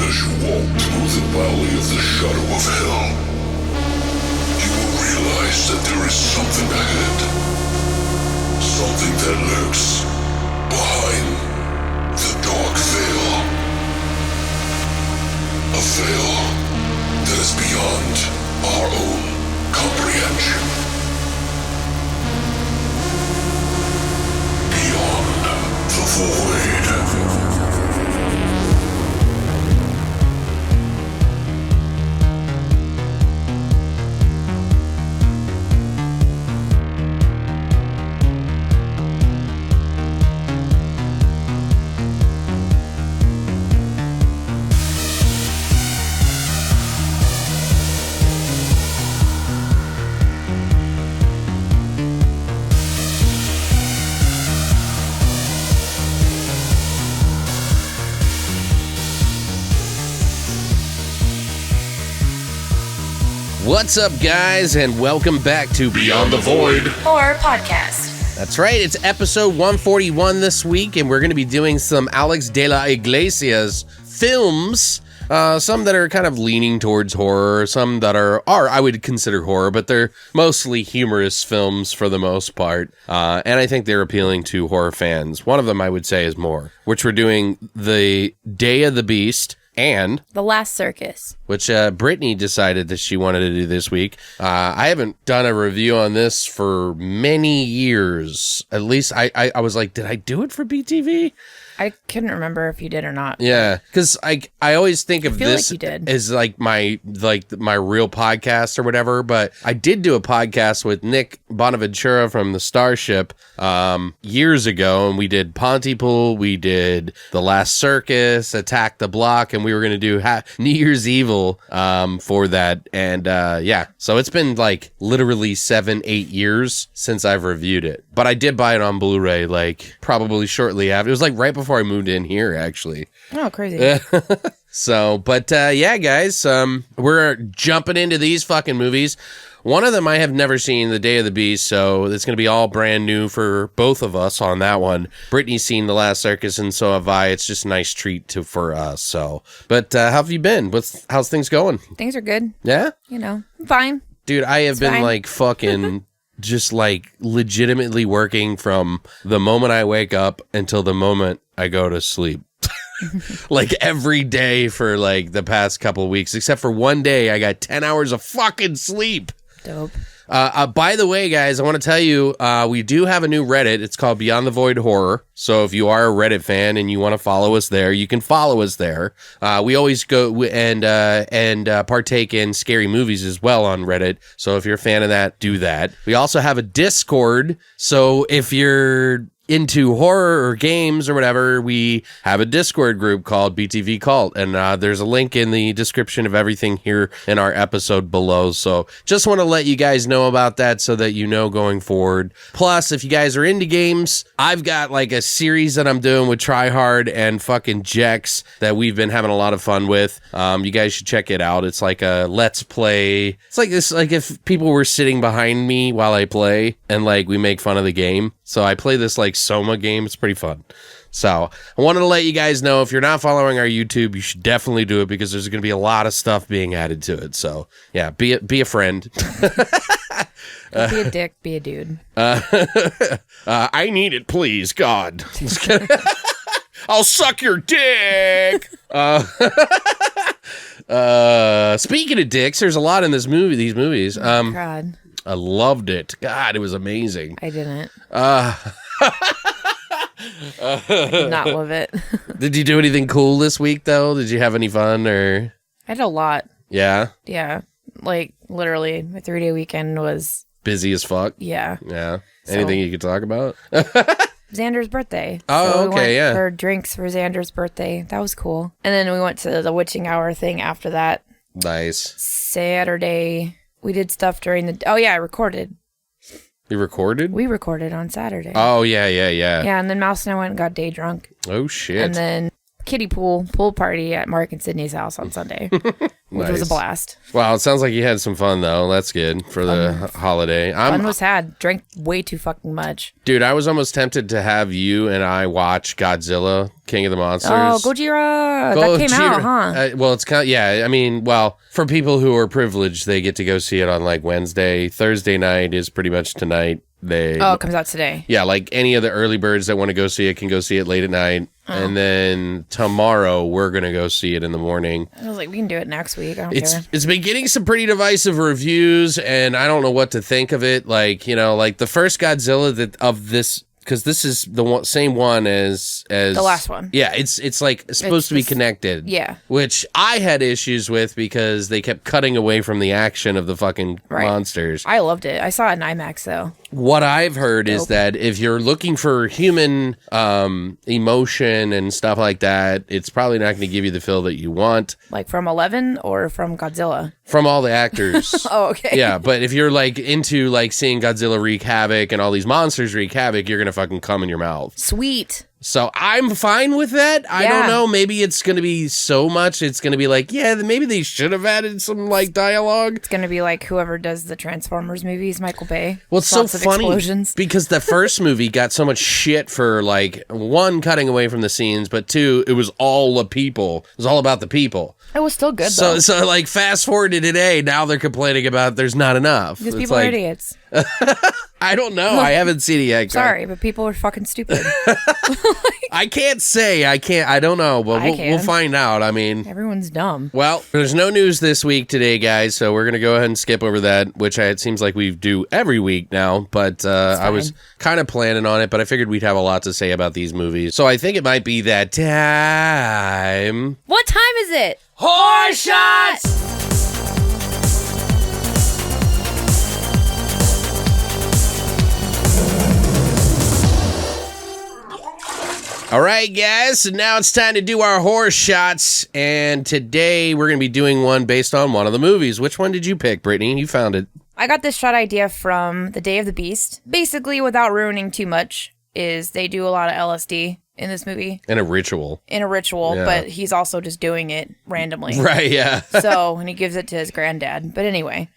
As you walk through the valley of the shadow of hell, you will realize that there is something ahead. Something that lurks behind the dark veil. A veil that is beyond our own comprehension. Beyond the void. What's up, guys, and welcome back to Beyond the Void Horror Podcast. That's right, it's episode 141 this week, and we're going to be doing some Alex de la Iglesia's films. Some that are kind of leaning towards horror, some that are I would consider horror, but they're mostly humorous films for the most part. And I think they're appealing to horror fans. One of them I would say is more, which we're doing The Day of the Beast and The Last Circus, which Brittany decided that she wanted to do this week. I haven't done a review on this for many years. At least I was like, did I do it for BTV? I couldn't remember if you did or not. Yeah, because I always think of this like you did. as like my real podcast or whatever, but I did do a podcast with Nick Bonaventura from the Starship years ago, and we did Pontypool, we did The Last Circus, Attack the Block, and we were going to do New Year's Evil for that, and yeah, so it's been like literally 7-8 years since I've reviewed it, but I did buy it on Blu-ray like probably shortly after. It was like right before I moved in here, actually. Oh, crazy. So, but yeah, guys, we're jumping into these fucking movies. One of them I have never seen, The Day of the Beast, so it's going to be all brand new for both of us on that one. Brittany's seen The Last Circus, and so have I. It's just a nice treat for us. So, but how have you been? How's things going? Things are good. Yeah? You know, I'm fine. Dude, I have been fine. like fucking just like legitimately working from the moment I wake up until the moment I go to sleep. Like every day for like the past couple of weeks, except for one day I got 10 hours of fucking sleep. Dope. By the way, guys, I want to tell you, we do have a new Reddit. It's called Beyond the Void Horror. So if you are a Reddit fan and you want to follow us there, you can follow us there. We always go and partake in scary movies as well on Reddit. So if you're a fan of that, do that. We also have a Discord. So if you're into horror or games or whatever, we have a Discord group called BTV Cult, and there's a link in the description of everything here in our episode below. So just want to let you guys know about that so that you know going forward. Plus, if you guys are into games, I've got like a series that I'm doing with Tryhard and fucking Jex that we've been having a lot of fun with. You guys should check it out. It's like a let's play. It's like this, like if people were sitting behind me while I play and like we make fun of the game. So I play this like Soma game. It's pretty fun. So I wanted to let you guys know, if you're not following our YouTube, you should definitely do it because there's going to be a lot of stuff being added to it. So yeah, be a friend. Don't be a dick, be a dude. I need it, please, God. I'll suck your dick. Speaking of dicks, there's a lot in these movies. God. I loved it. God, it was amazing. I didn't. I did not love it. Did you do anything cool this week, though? Did you have any fun, or? I had a lot. Yeah? Yeah. Like, literally, my 3-day weekend was... busy as fuck? Yeah. Yeah. Anything you could talk about? Xander's birthday. Oh, so okay, we went yeah. for drinks for Xander's birthday. That was cool. And then we went to the witching hour thing after that. Nice. Saturday... we did stuff during the... oh, yeah, I recorded. You recorded? We recorded on Saturday. Oh, yeah. Yeah, and then Mouse and I went and got day drunk. Oh, shit. And then kiddie pool party at Mark and Sydney's house on Sunday, which was a blast. Wow, it sounds like you had some fun, though. That's good for the holiday. Fun was had. Drank way too fucking much. Dude, I was almost tempted to have you and I watch Godzilla, King of the Monsters. Oh, Gojira. That came out, huh? Well, it's kind of, yeah, I mean, well, for people who are privileged, they get to go see it on like Wednesday. Thursday night is pretty much tonight. It comes out today. Yeah, like any of the early birds that want to go see it can go see it late at night. And then tomorrow we're going to go see it in the morning. I was like, we can do it next week. I don't care. It's been getting some pretty divisive reviews, and I don't know what to think of it. Like, you know, like the first Godzilla of this, because this is the same one as the last one. Yeah, it's like supposed to be connected. Yeah. Which I had issues with because they kept cutting away from the action of the fucking monsters. I loved it. I saw it in IMAX, though. What I've heard is that if you're looking for human emotion and stuff like that, it's probably not going to give you the feel that you want. Like from 11 or from Godzilla? From all the actors. Oh, okay. Yeah, but if you're like into like seeing Godzilla wreak havoc and all these monsters wreak havoc, you're going to fucking cum in your mouth. Sweet. So I'm fine with that. I don't know. Maybe it's going to be so much. It's going to be like, yeah, maybe they should have added some like dialogue. It's going to be like whoever does the Transformers movies, Michael Bay. Well, it's Lots so of funny explosions. because the first movie got so much shit for like, one, cutting away from the scenes, but two, it was all the people. It was all about the people. It was still good, though. So like fast forward to today, now they're complaining about there's not enough. Because people are idiots. I don't know. I haven't seen it yet. Sorry, but people are fucking stupid. I can't say. I don't know, but we'll find out. I mean, everyone's dumb. Well, there's no news this week today, guys, so we're going to go ahead and skip over that, which it seems like we do every week now, but I was kind of planning on it, but I figured we'd have a lot to say about these movies. So I think it might be that time. What time is it? Horrorshots! All right, guys, so now it's time to do our horror shots, and today we're going to be doing one based on one of the movies. Which one did you pick, Brittany? You found it. I got this shot idea from The Day of the Beast. Basically, without ruining too much, is they do a lot of LSD in this movie. In a ritual, yeah. But he's also just doing it randomly. Right, yeah. And he gives it to his granddad. But anyway,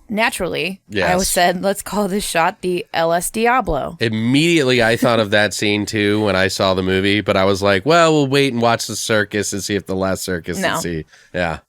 naturally, I said, let's call this shot the LS Diablo. Immediately, I thought of that scene, too, when I saw the movie. But I was like, well, we'll wait and watch the circus and see if the Last Circus and see. Yeah.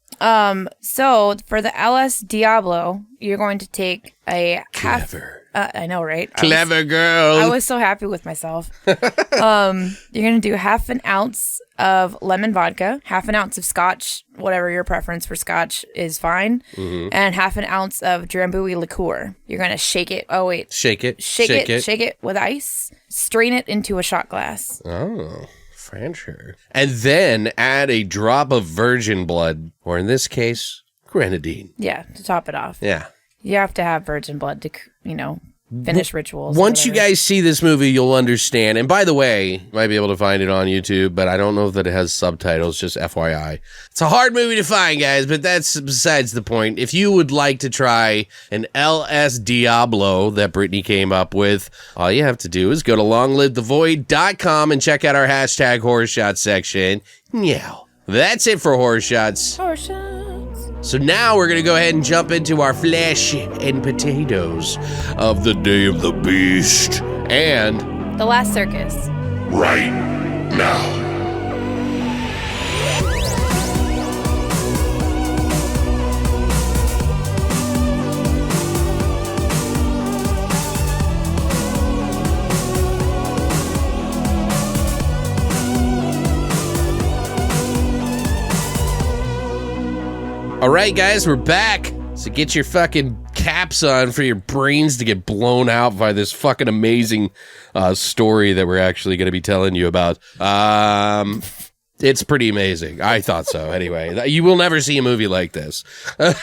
So, for the LS Diablo, you're going to take a half... Clever. I know, right? Clever girl. I was so happy with myself. You're going to do half an ounce of lemon vodka, half an ounce of scotch, whatever your preference for scotch is fine, and half an ounce of Drambuie liqueur. You're going to shake it. Oh, wait. Shake it with ice. Strain it into a shot glass. Oh, Frencher. And then add a drop of virgin blood, or in this case, grenadine. Yeah, to top it off. Yeah. You have to have virgin blood to, finish rituals. Once you guys see this movie, you'll understand. And by the way, you might be able to find it on YouTube, but I don't know that it has subtitles, just FYI. It's a hard movie to find, guys, but that's besides the point. If you would like to try an LS Diablo that Brittany came up with, all you have to do is go to longlivethevoid.com and check out our hashtag Horrorshots section. Meow. That's it for Horrorshots. Horrorshots. So now we're going to go ahead and jump into our flesh and potatoes of the Day of the Beast and The Last Circus. Right now. All right, guys, we're back. So get your fucking caps on for your brains to get blown out by this fucking amazing story that we're actually going to be telling you about. It's pretty amazing. I thought so. Anyway, you will never see a movie like this. But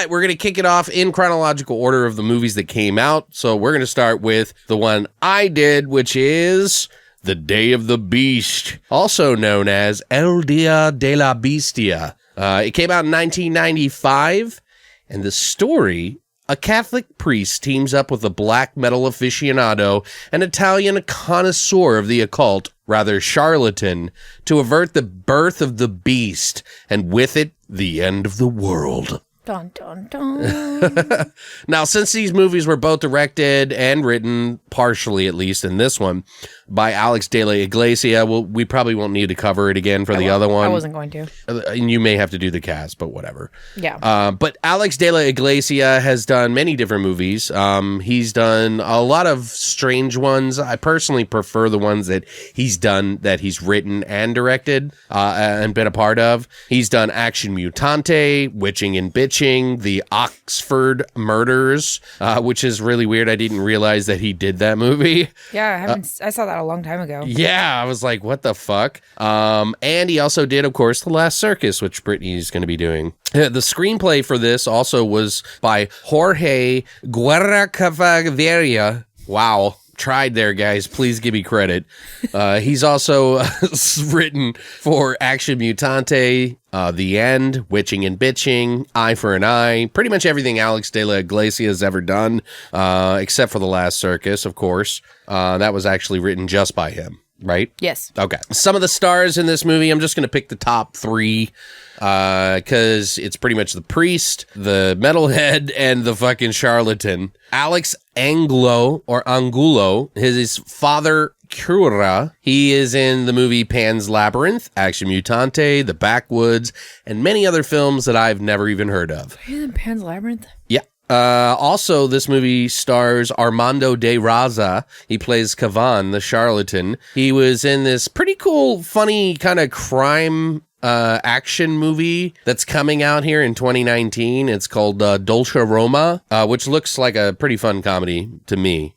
we're going to kick it off in chronological order of the movies that came out. So we're going to start with the one I did, which is The Day of the Beast, also known as El Dia de la Bestia. It came out in 1995, and the story a Catholic priest teams up with a black metal aficionado, an Italian connoisseur of the occult, rather charlatan, to avert the birth of the beast, and with it, the end of the world. Dun, dun, dun. Now, since these movies were both directed and written, partially at least in this one, by Alex de la Iglesia, we probably won't need to cover it again for the other one. I wasn't going to. And you may have to do the cast, but whatever. Yeah. But Alex de la Iglesia has done many different movies. He's done a lot of strange ones. I personally prefer the ones that he's done, that he's written and directed and been a part of. He's done Action Mutante, Witching and Bitching, The Oxford Murders, which is really weird. I didn't realize that he did that movie. Yeah, I saw that a long time ago. Yeah, I was like, what the fuck? And he also did, of course, The Last Circus, which Brittany's going to be doing. The screenplay for this also was by Jorge Guerra. Wow. Tried there, guys. Please give me credit. He's also written for Action Mutante, The End, Witching and Bitching, Eye for an Eye, pretty much everything Alex de la Iglesia has ever done, except for The Last Circus, of course. That was actually written just by him, right? Yes. Okay. Some of the stars in this movie, I'm just going to pick the top three, because it's pretty much the priest, the metalhead, and the fucking charlatan. Alex Angulo, his father, Cura. He is in the movie Pan's Labyrinth, Action Mutante, The Backwoods, and many other films that I've never even heard of. He's in Pan's Labyrinth? Yeah. Also, this movie stars Armando de Raza. He plays Cavan, the charlatan. He was in this pretty cool, funny kind of crime action movie that's coming out here in 2019. It's called Dolce Roma, which looks like a pretty fun comedy to me.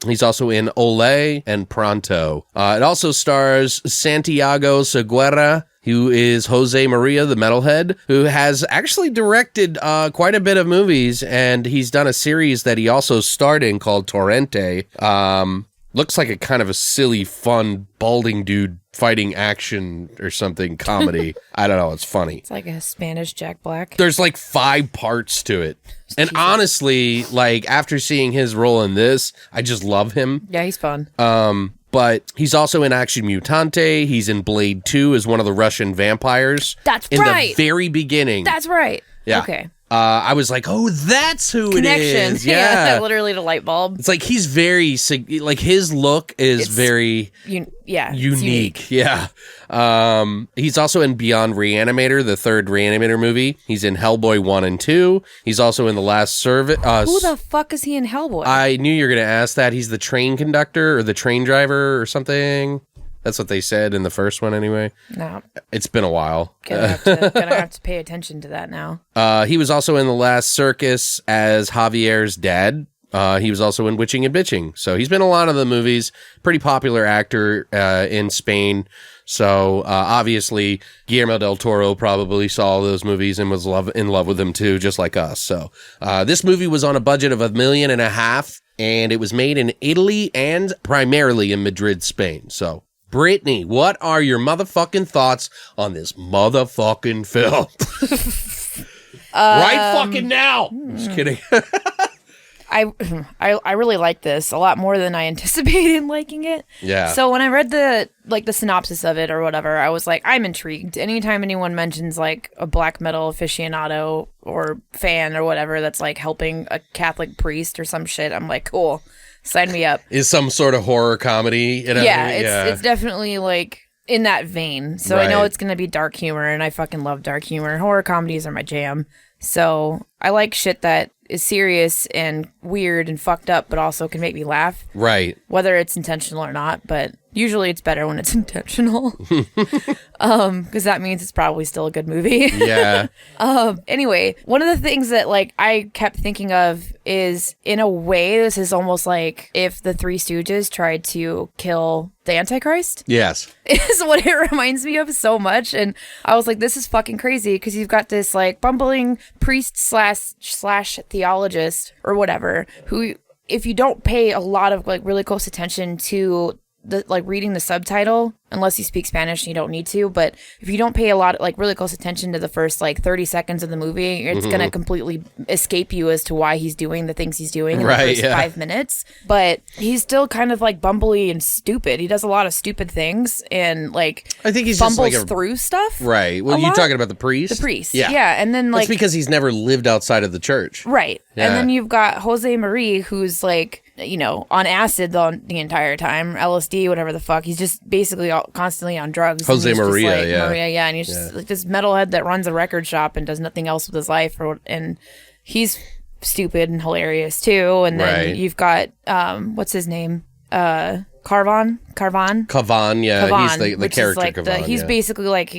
He's also in Olé and Pronto. It also stars Santiago Segura, who is Jose Maria, the metalhead, who has actually directed quite a bit of movies, and he's done a series that he also starred in called Torrente. Looks like a kind of a silly, fun, balding dude fighting action or something comedy. I don't know. It's funny. It's like a Spanish Jack Black. There's like 5 parts to it. And Jesus. Honestly, like after seeing his role in this, I just love him. Yeah, he's fun. But he's also in Action Mutante. He's in Blade 2 as one of the Russian vampires. That's in right. In the very beginning. That's right. Yeah. Okay. I was like, oh, that's who Connection. it is. Yeah. Literally the light bulb. It's like he's very, like his look is very unique. Yeah. He's also in Beyond Reanimator, the 3rd Reanimator movie. He's in Hellboy 1 and 2. He's also in The Last Circus. Who the fuck is he in Hellboy? I knew you were going to ask that. He's the train conductor or the train driver or something. That's what they said in the first one anyway. No. It's been a while. Gonna have to pay attention to that now. He was also in The Last Circus as Javier's dad. He was also in Witching and Bitching. So he's been in a lot of the movies. Pretty popular actor in Spain. So obviously Guillermo del Toro probably saw those movies and was in love with them too, just like us. So this movie was on a budget of $1.5 million, and it was made in Italy and primarily in Madrid, Spain. So Brittany, what are your motherfucking thoughts on this motherfucking film? Right fucking now. Just kidding. I really like this a lot more than I anticipated liking it. Yeah. So when I read the synopsis of it or whatever, I was like, I'm intrigued. Anytime anyone mentions like a black metal aficionado or fan or whatever that's like helping a Catholic priest or some shit, I'm like, cool. Sign me up. Is some sort of horror comedy. It's definitely like in that vein. So I know Right. it's going to be dark humor, and I fucking love dark humor. Horror comedies are my jam. So I like shit that is serious and weird and fucked up, but also can make me laugh. Right. Whether it's intentional or not, but usually it's better when it's intentional. Because that means it's probably still a good movie. Yeah. Anyway, one of the things that like I kept thinking of is, in a way, this is almost like if the Three Stooges tried to kill the Antichrist. Yes. Is what it reminds me of so much. And I was like, this is fucking crazy, because you've got this like bumbling priest slash theologist or whatever, who, if you don't pay a lot of like really close attention to the like reading the subtitle unless you speak Spanish, you don't need to. But if you don't pay a lot, like really close attention to the first like 30 seconds of the movie, it's going to completely escape you as to why he's doing the things he's doing in the first 5 minutes. But he's still kind of like bumbly and stupid. He does a lot of stupid things and like I think he's fumbles just like through stuff. Right. Well, you're talking about the priest? The priest. Yeah. Yeah. And then like... That's because he's never lived outside of the church. Right. Yeah. And then you've got Jose Marie, who's like, you know, on acid the entire time, LSD, whatever the fuck. He's just basically constantly on drugs. Jose Maria, Maria, yeah. And he's just like this metalhead that runs a record shop and does nothing else with his life. And he's stupid and hilarious too. And then you've got, what's his name? Kavan, yeah. Kavan, he's the character like Kavan. He's basically like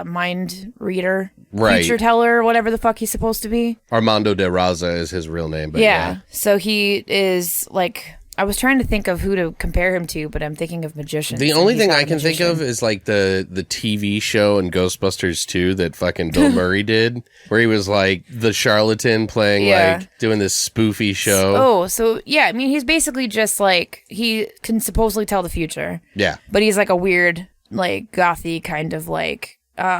mind reader, right. future teller, whatever the fuck he's supposed to be. Armando de Raza is his real name. But yeah. So he is like... I was trying to think of who to compare him to, but I'm thinking of magicians. The only thing I can think of is like the TV show in Ghostbusters 2 that fucking Bill Murray did, where he was like the charlatan playing like doing this spoofy show. Oh, so yeah, I mean he's basically just like he can supposedly tell the future. Yeah. But he's like a weird, like gothy kind of like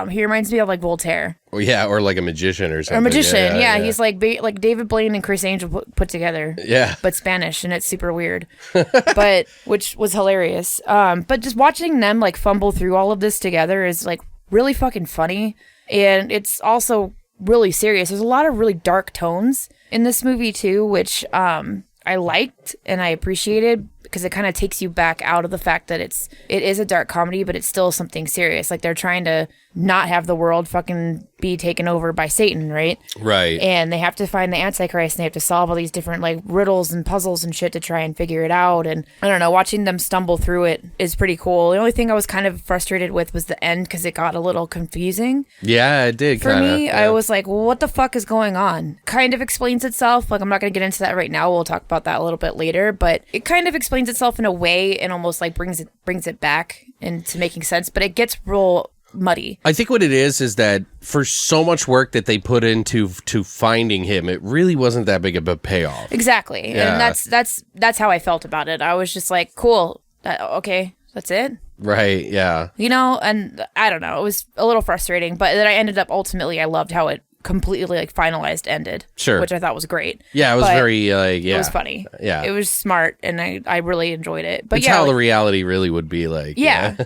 he reminds me of like Voltaire. Well, yeah, or like a magician or something. Or a magician, yeah. He's like like David Blaine and Chris Angel put together. Yeah. But Spanish, and it's super weird. But which was hilarious. But just watching them like fumble through all of this together is like really fucking funny. And it's also really serious. There's a lot of really dark tones in this movie too, which I liked and I appreciated because it kind of takes you back out of the fact that it is a dark comedy, but it's still something serious. Like they're trying to not have the world fucking be taken over by Satan, right? Right. And they have to find the Antichrist and they have to solve all these different like riddles and puzzles and shit to try and figure it out. And I don't know, watching them stumble through it is pretty cool. The only thing I was kind of frustrated with was the end because it got a little confusing. Yeah, it did. For me, yeah. I was like, well, what the fuck is going on? Kind of explains itself. Like, I'm not going to get into that right now. We'll talk about that a little bit later. But it kind of explains itself in a way and almost like brings it back into making sense. But it gets real muddy. I think what it is that for so much work that they put into finding him, it really wasn't that big of a payoff. Exactly. Yeah. And that's how I felt about it. I was just like, cool. Okay, that's it. Right, yeah. You know, and I don't know. It was a little frustrating, but then I ended up ultimately I loved how it completely like finalized ended. Sure. Which I thought was great. Yeah, it was very like yeah. It was funny. Yeah. It was smart and I really enjoyed it. But it's yeah, how like, the reality really would be like. Yeah.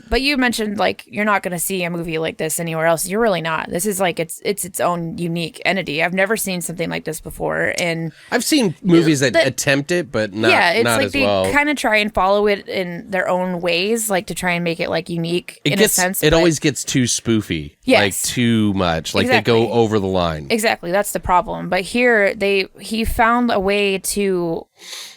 But you mentioned like you're not gonna see a movie like this anywhere else. You're really not. This is like it's its own unique entity. I've never seen something like this before. And I've seen movies that attempt it, but not it's not like as they well. kind of try and follow it in their own ways, like to try and make it like unique in a sense. It always gets too spoofy. Yes. Like too much. Like they go over the line. Exactly, that's the problem. But here he found a way to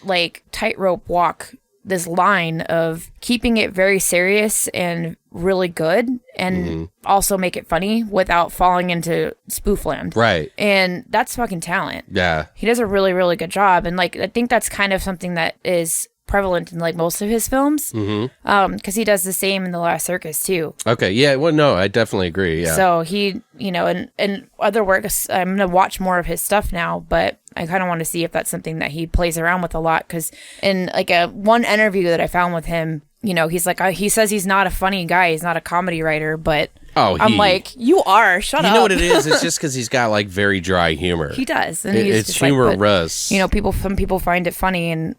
like tightrope walk this line of keeping it very serious and really good and also make it funny without falling into spoof land. Right. And that's fucking talent. Yeah. He does a really, really good job. And like I think that's kind of something that is prevalent in like most of his films because he does the same in The Last Circus too. Okay, yeah, well, no, I definitely agree. Yeah. So he, you know, and other works, I'm gonna watch more of his stuff now, but I kind of want to see if that's something that he plays around with a lot because in like one interview that I found with him, you know, he's like he says he's not a funny guy, he's not a comedy writer, but I'm like, you are. Shut up. You know what it is? It's just because he's got like very dry humor. He does, and it's humorous. Like, you know, some people find it funny, and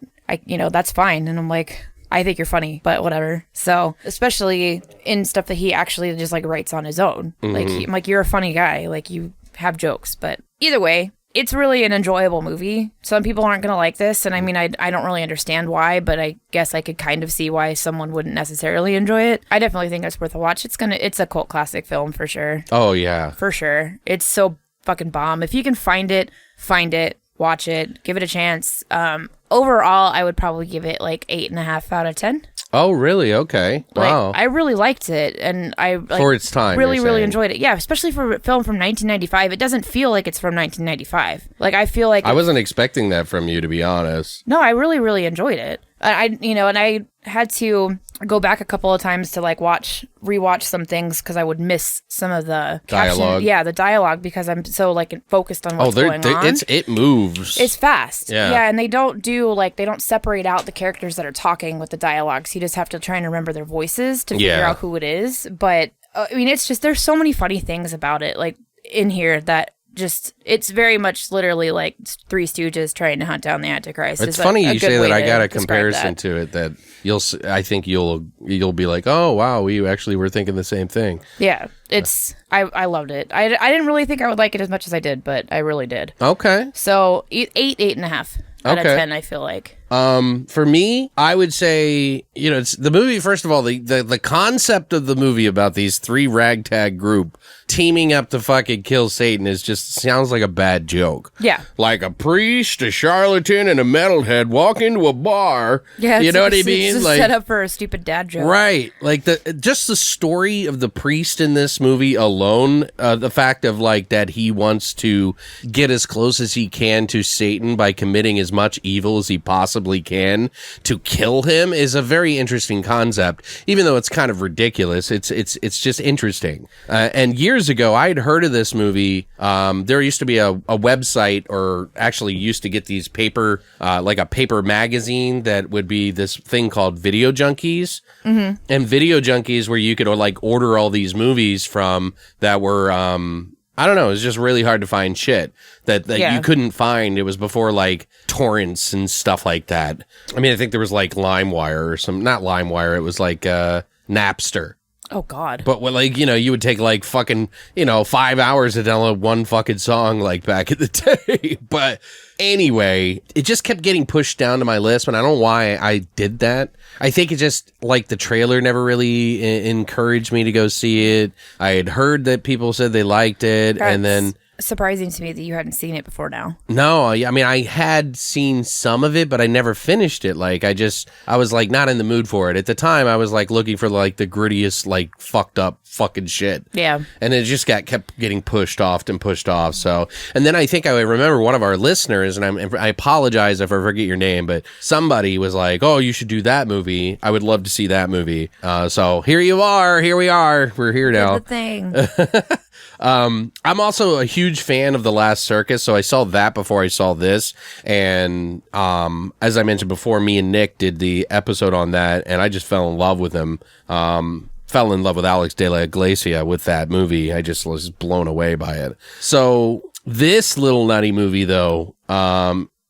that's fine. And I'm like, I think you're funny, but whatever. So, especially in stuff that he actually just like writes on his own. Like, I'm like, you're a funny guy. Like, you have jokes. But either way, it's really an enjoyable movie. Some people aren't going to like this. And I mean, I don't really understand why, but I guess I could kind of see why someone wouldn't necessarily enjoy it. I definitely think it's worth a watch. It's a cult classic film for sure. Oh, yeah. For sure. It's so fucking bomb. If you can find it, watch it, give it a chance. Overall, I would probably give it like 8.5 out of 10. Oh, really? Okay. Wow. Like, I really liked it, and I for its time really enjoyed it. Yeah, especially for a film from 1995. It doesn't feel like it's from 1995. Like I feel like I wasn't expecting that from you, to be honest. No, I really enjoyed it. I had to go back a couple of times to like rewatch some things because I would miss some of the dialogue. Yeah, the dialogue because I'm so like focused on what's going on. It moves. It's fast. Yeah, and they don't separate out the characters that are talking with the dialogues. You just have to try and remember their voices to figure out who it is. But I mean, it's just there's so many funny things about it, like in here that. Just it's very much literally like Three Stooges trying to hunt down the Antichrist. It's funny you say that. I got a comparison to it that I think you'll be like, oh wow, we actually were thinking the same thing. Yeah, it's I loved it. I didn't really think I would like it as much as I did, but I really did. Okay, so 8.5 out of 10. I feel like. For me, I would say, it's the movie. First of all, the concept of the movie about these three ragtag group teaming up to fucking kill Satan sounds like a bad joke. Yeah. Like a priest, a charlatan, and a metalhead walk into a bar. Yeah. You know what I mean? It's like, set up for a stupid dad joke. Right. Like just the story of the priest in this movie alone, the fact of like that he wants to get as close as he can to Satan by committing as much evil as he possibly can to kill him is a very interesting concept. Even though it's kind of ridiculous, it's just interesting. And years ago, I had heard of this movie. There used to be a website, or actually used to get these paper, like a paper magazine that would be this thing called Video Junkies. Mm-hmm. And Video Junkies where you could like order all these movies from that were, I don't know, it was just really hard to find shit that you couldn't find. It was before like torrents and stuff like that. I mean, I think there was like LimeWire or not LimeWire. It was like Napster. Oh, God. But like, you would take like fucking, 5 hours to download one fucking song like back in the day. But anyway, it just kept getting pushed down to my list, and I don't know why I did that. I think it just like the trailer never really encouraged me to go see it. I had heard that people said they liked it, and then surprising to me that you hadn't seen it before now. No, I mean, I had seen some of it, but I never finished it. Like, I was like not in the mood for it. At the time, I was like looking for like the grittiest, like fucked up fucking shit. Yeah. And it just kept getting pushed off. So, and then I think I remember one of our listeners, and I apologize if I forget your name, but somebody was like, oh, you should do that movie. I would love to see that movie. So here you are. Here we are. We're here now. Good thing. I'm also a huge fan of The Last Circus, so I saw that before I saw this, and as I mentioned before, me and Nick did the episode on that, and I just fell in love with him. Fell in love with Alex de la Iglesia with that movie. I just was blown away by it. So this little nutty movie, though,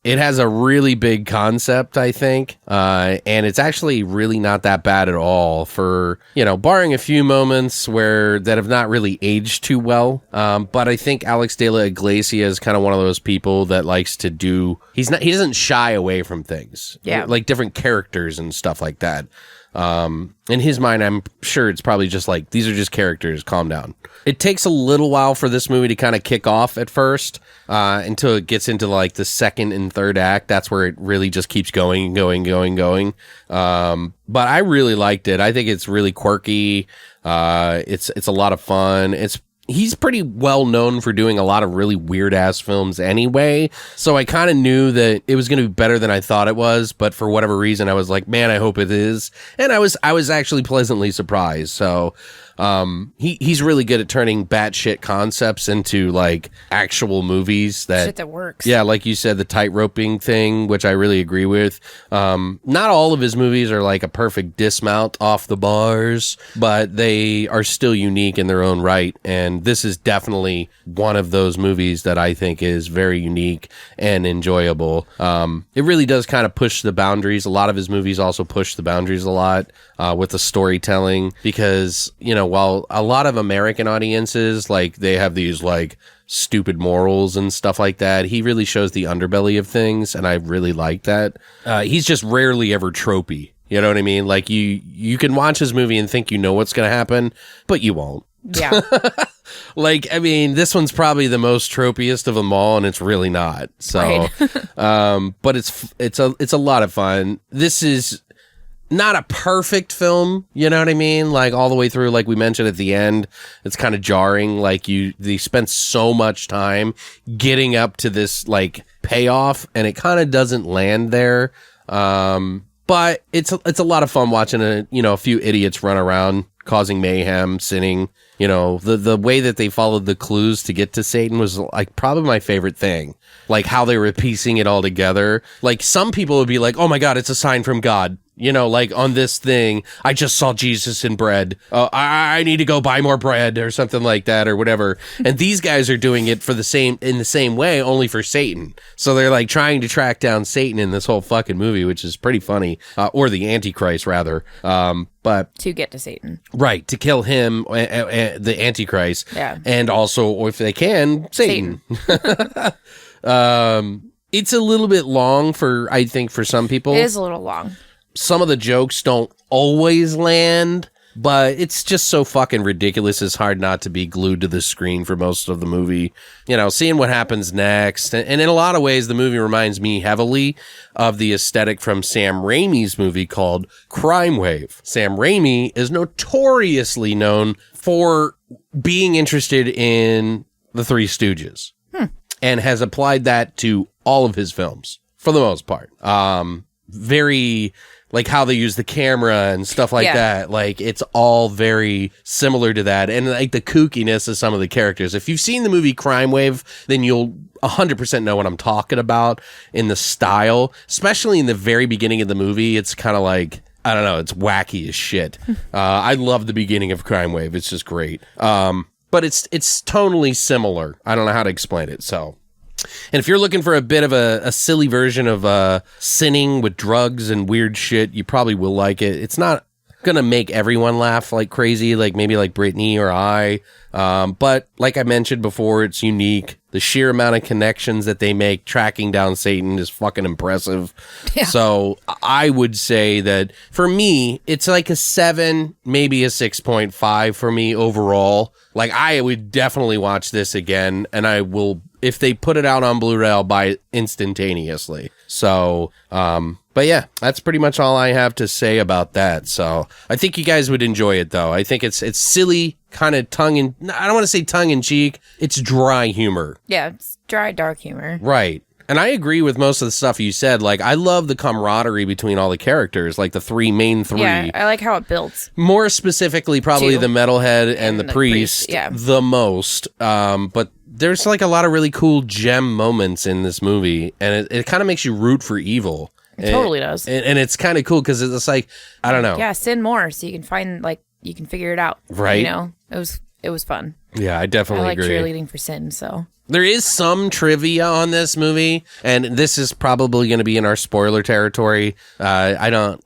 it has a really big concept, I think, and it's actually really not that bad at all for, barring a few moments that have not really aged too well. But I think Alex de la Iglesia is kind of one of those people that likes to he doesn't shy away from things. Yeah. Like different characters and stuff like that. In his mind, I'm sure it's probably just like, these are just characters, calm down. It takes a little while for this movie to kind of kick off at first, until it gets into like the second and third act. That's where it really just keeps going and going. But I really liked it. I think it's really quirky. It's a lot of fun. He's pretty well known for doing a lot of really weird ass films anyway. So I kind of knew that it was going to be better than I thought it was. But for whatever reason, I was like, man, I hope it is. And I was actually pleasantly surprised. So he's really good at turning batshit concepts into like actual movies shit that works. Yeah, like you said, the tightroping thing, which I really agree with. Not all of his movies are like a perfect dismount off the bars, but they are still unique in their own right. And this is definitely one of those movies that I think is very unique and enjoyable. It really does kind of push the boundaries. A lot of his movies also push the boundaries a lot with the storytelling, because while a lot of American audiences, like, they have these like stupid morals and stuff like that, he really shows the underbelly of things, and I really like that. He's just rarely ever tropey. You know what I mean? Like, you can watch his movie and think you know what's going to happen, but you won't. Yeah. Like, I mean, this one's probably the most tropiest of them all, and it's really not. So, right. But it's a lot of fun. This is not a perfect film, you know what I mean? Like, all the way through, like we mentioned at the end, it's kind of jarring. Like, they spent so much time getting up to this like payoff, and it kind of doesn't land there. But But it's a lot of fun watching a few idiots run around causing mayhem, sinning. The way that they followed the clues to get to Satan was like probably my favorite thing. Like how they were piecing it all together. Like some people would be like, "Oh my God, it's a sign from God." Like on this thing, I just saw Jesus in bread. I need to go buy more bread or something like that or whatever. And these guys are doing it in the same way, only for Satan. So they're like trying to track down Satan in this whole fucking movie, which is pretty funny. Or the Antichrist rather. But to get to Satan. Right. To kill him, the Antichrist. Yeah. And also, or if they can, Satan. It's a little bit long I think for some people. It is a little long. Some of the jokes don't always land, but it's just so fucking ridiculous. It's hard not to be glued to the screen for most of the movie. Seeing what happens next. And in a lot of ways, the movie reminds me heavily of the aesthetic from Sam Raimi's movie called Crime Wave. Sam Raimi is notoriously known for being interested in the Three Stooges and has applied that to all of his films for the most part. Very... like how they use the camera and stuff like that. Like, it's all very similar to that. And, like, the kookiness of some of the characters. If you've seen the movie Crime Wave, then you'll 100% know what I'm talking about in the style. Especially in the very beginning of the movie. It's kind of like, I don't know, it's wacky as shit. I love the beginning of Crime Wave. It's just great. But it's tonally similar. I don't know how to explain it, so... And if you're looking for a bit of a silly version of sinning with drugs and weird shit, you probably will like it. It's not going to make everyone laugh like crazy, like maybe like Brittany or I. But like I mentioned before, it's unique. The sheer amount of connections that they make tracking down Satan is fucking impressive. Yeah. So I would say that for me, it's like a 7, maybe a 6.5 for me overall. Like I would definitely watch this again, and I will, if they put it out on Blu-ray, I'll buy it instantaneously. So, but yeah, that's pretty much all I have to say about that. So I think you guys would enjoy it, though. I think it's silly, kind of I don't want to say tongue in cheek. It's dry humor. Yeah, it's dry, dark humor. Right. And I agree with most of the stuff you said. Like, I love the camaraderie between all the characters, like the main three. Yeah, I like how it builds. More specifically, probably the metalhead and the priest the most. But there's like a lot of really cool gem moments in this movie, and it kind of makes you root for evil. It totally does. And it's kind of cool because it's like, I don't know. Yeah, sin more so you can find, like, you can figure it out. Right. It was fun. Yeah, I definitely agree. I like cheerleading for sin, so. There is some trivia on this movie, and this is probably going to be in our spoiler territory. I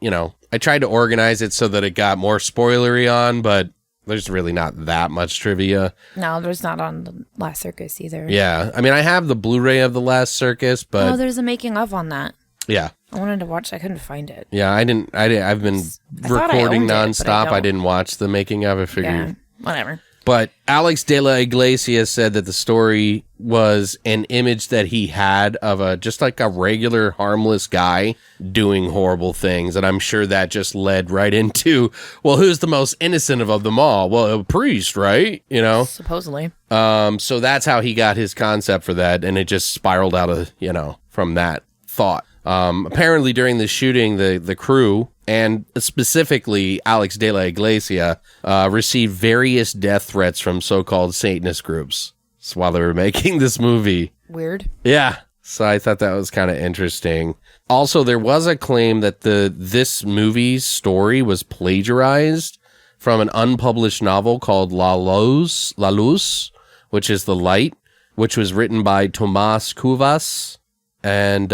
tried to organize it so that it got more spoilery on, but there's really not that much trivia. No, there's not on the Last Circus either. Yeah, I mean, I have the Blu-ray of the Last Circus, but... Oh, there's a making of on that. Yeah. I wanted to watch. I couldn't find it. Yeah, I've been recording nonstop. I didn't watch the making of it. Figured. Yeah, whatever. But Alex de la Iglesia said that the story was an image that he had of just like a regular harmless guy doing horrible things. And I'm sure that just led right into, well, who's the most innocent of them all? Well, a priest, right? Supposedly. So that's how he got his concept for that. And it just spiraled out of, from that thought. Apparently during the shooting, the crew, and specifically Alex de la Iglesia, received various death threats from so-called Satanist groups while they were making this movie. Weird. Yeah. So I thought that was kind of interesting. Also, there was a claim that this movie's story was plagiarized from an unpublished novel called La Luz, which is The Light, which was written by Tomás Cuevas. And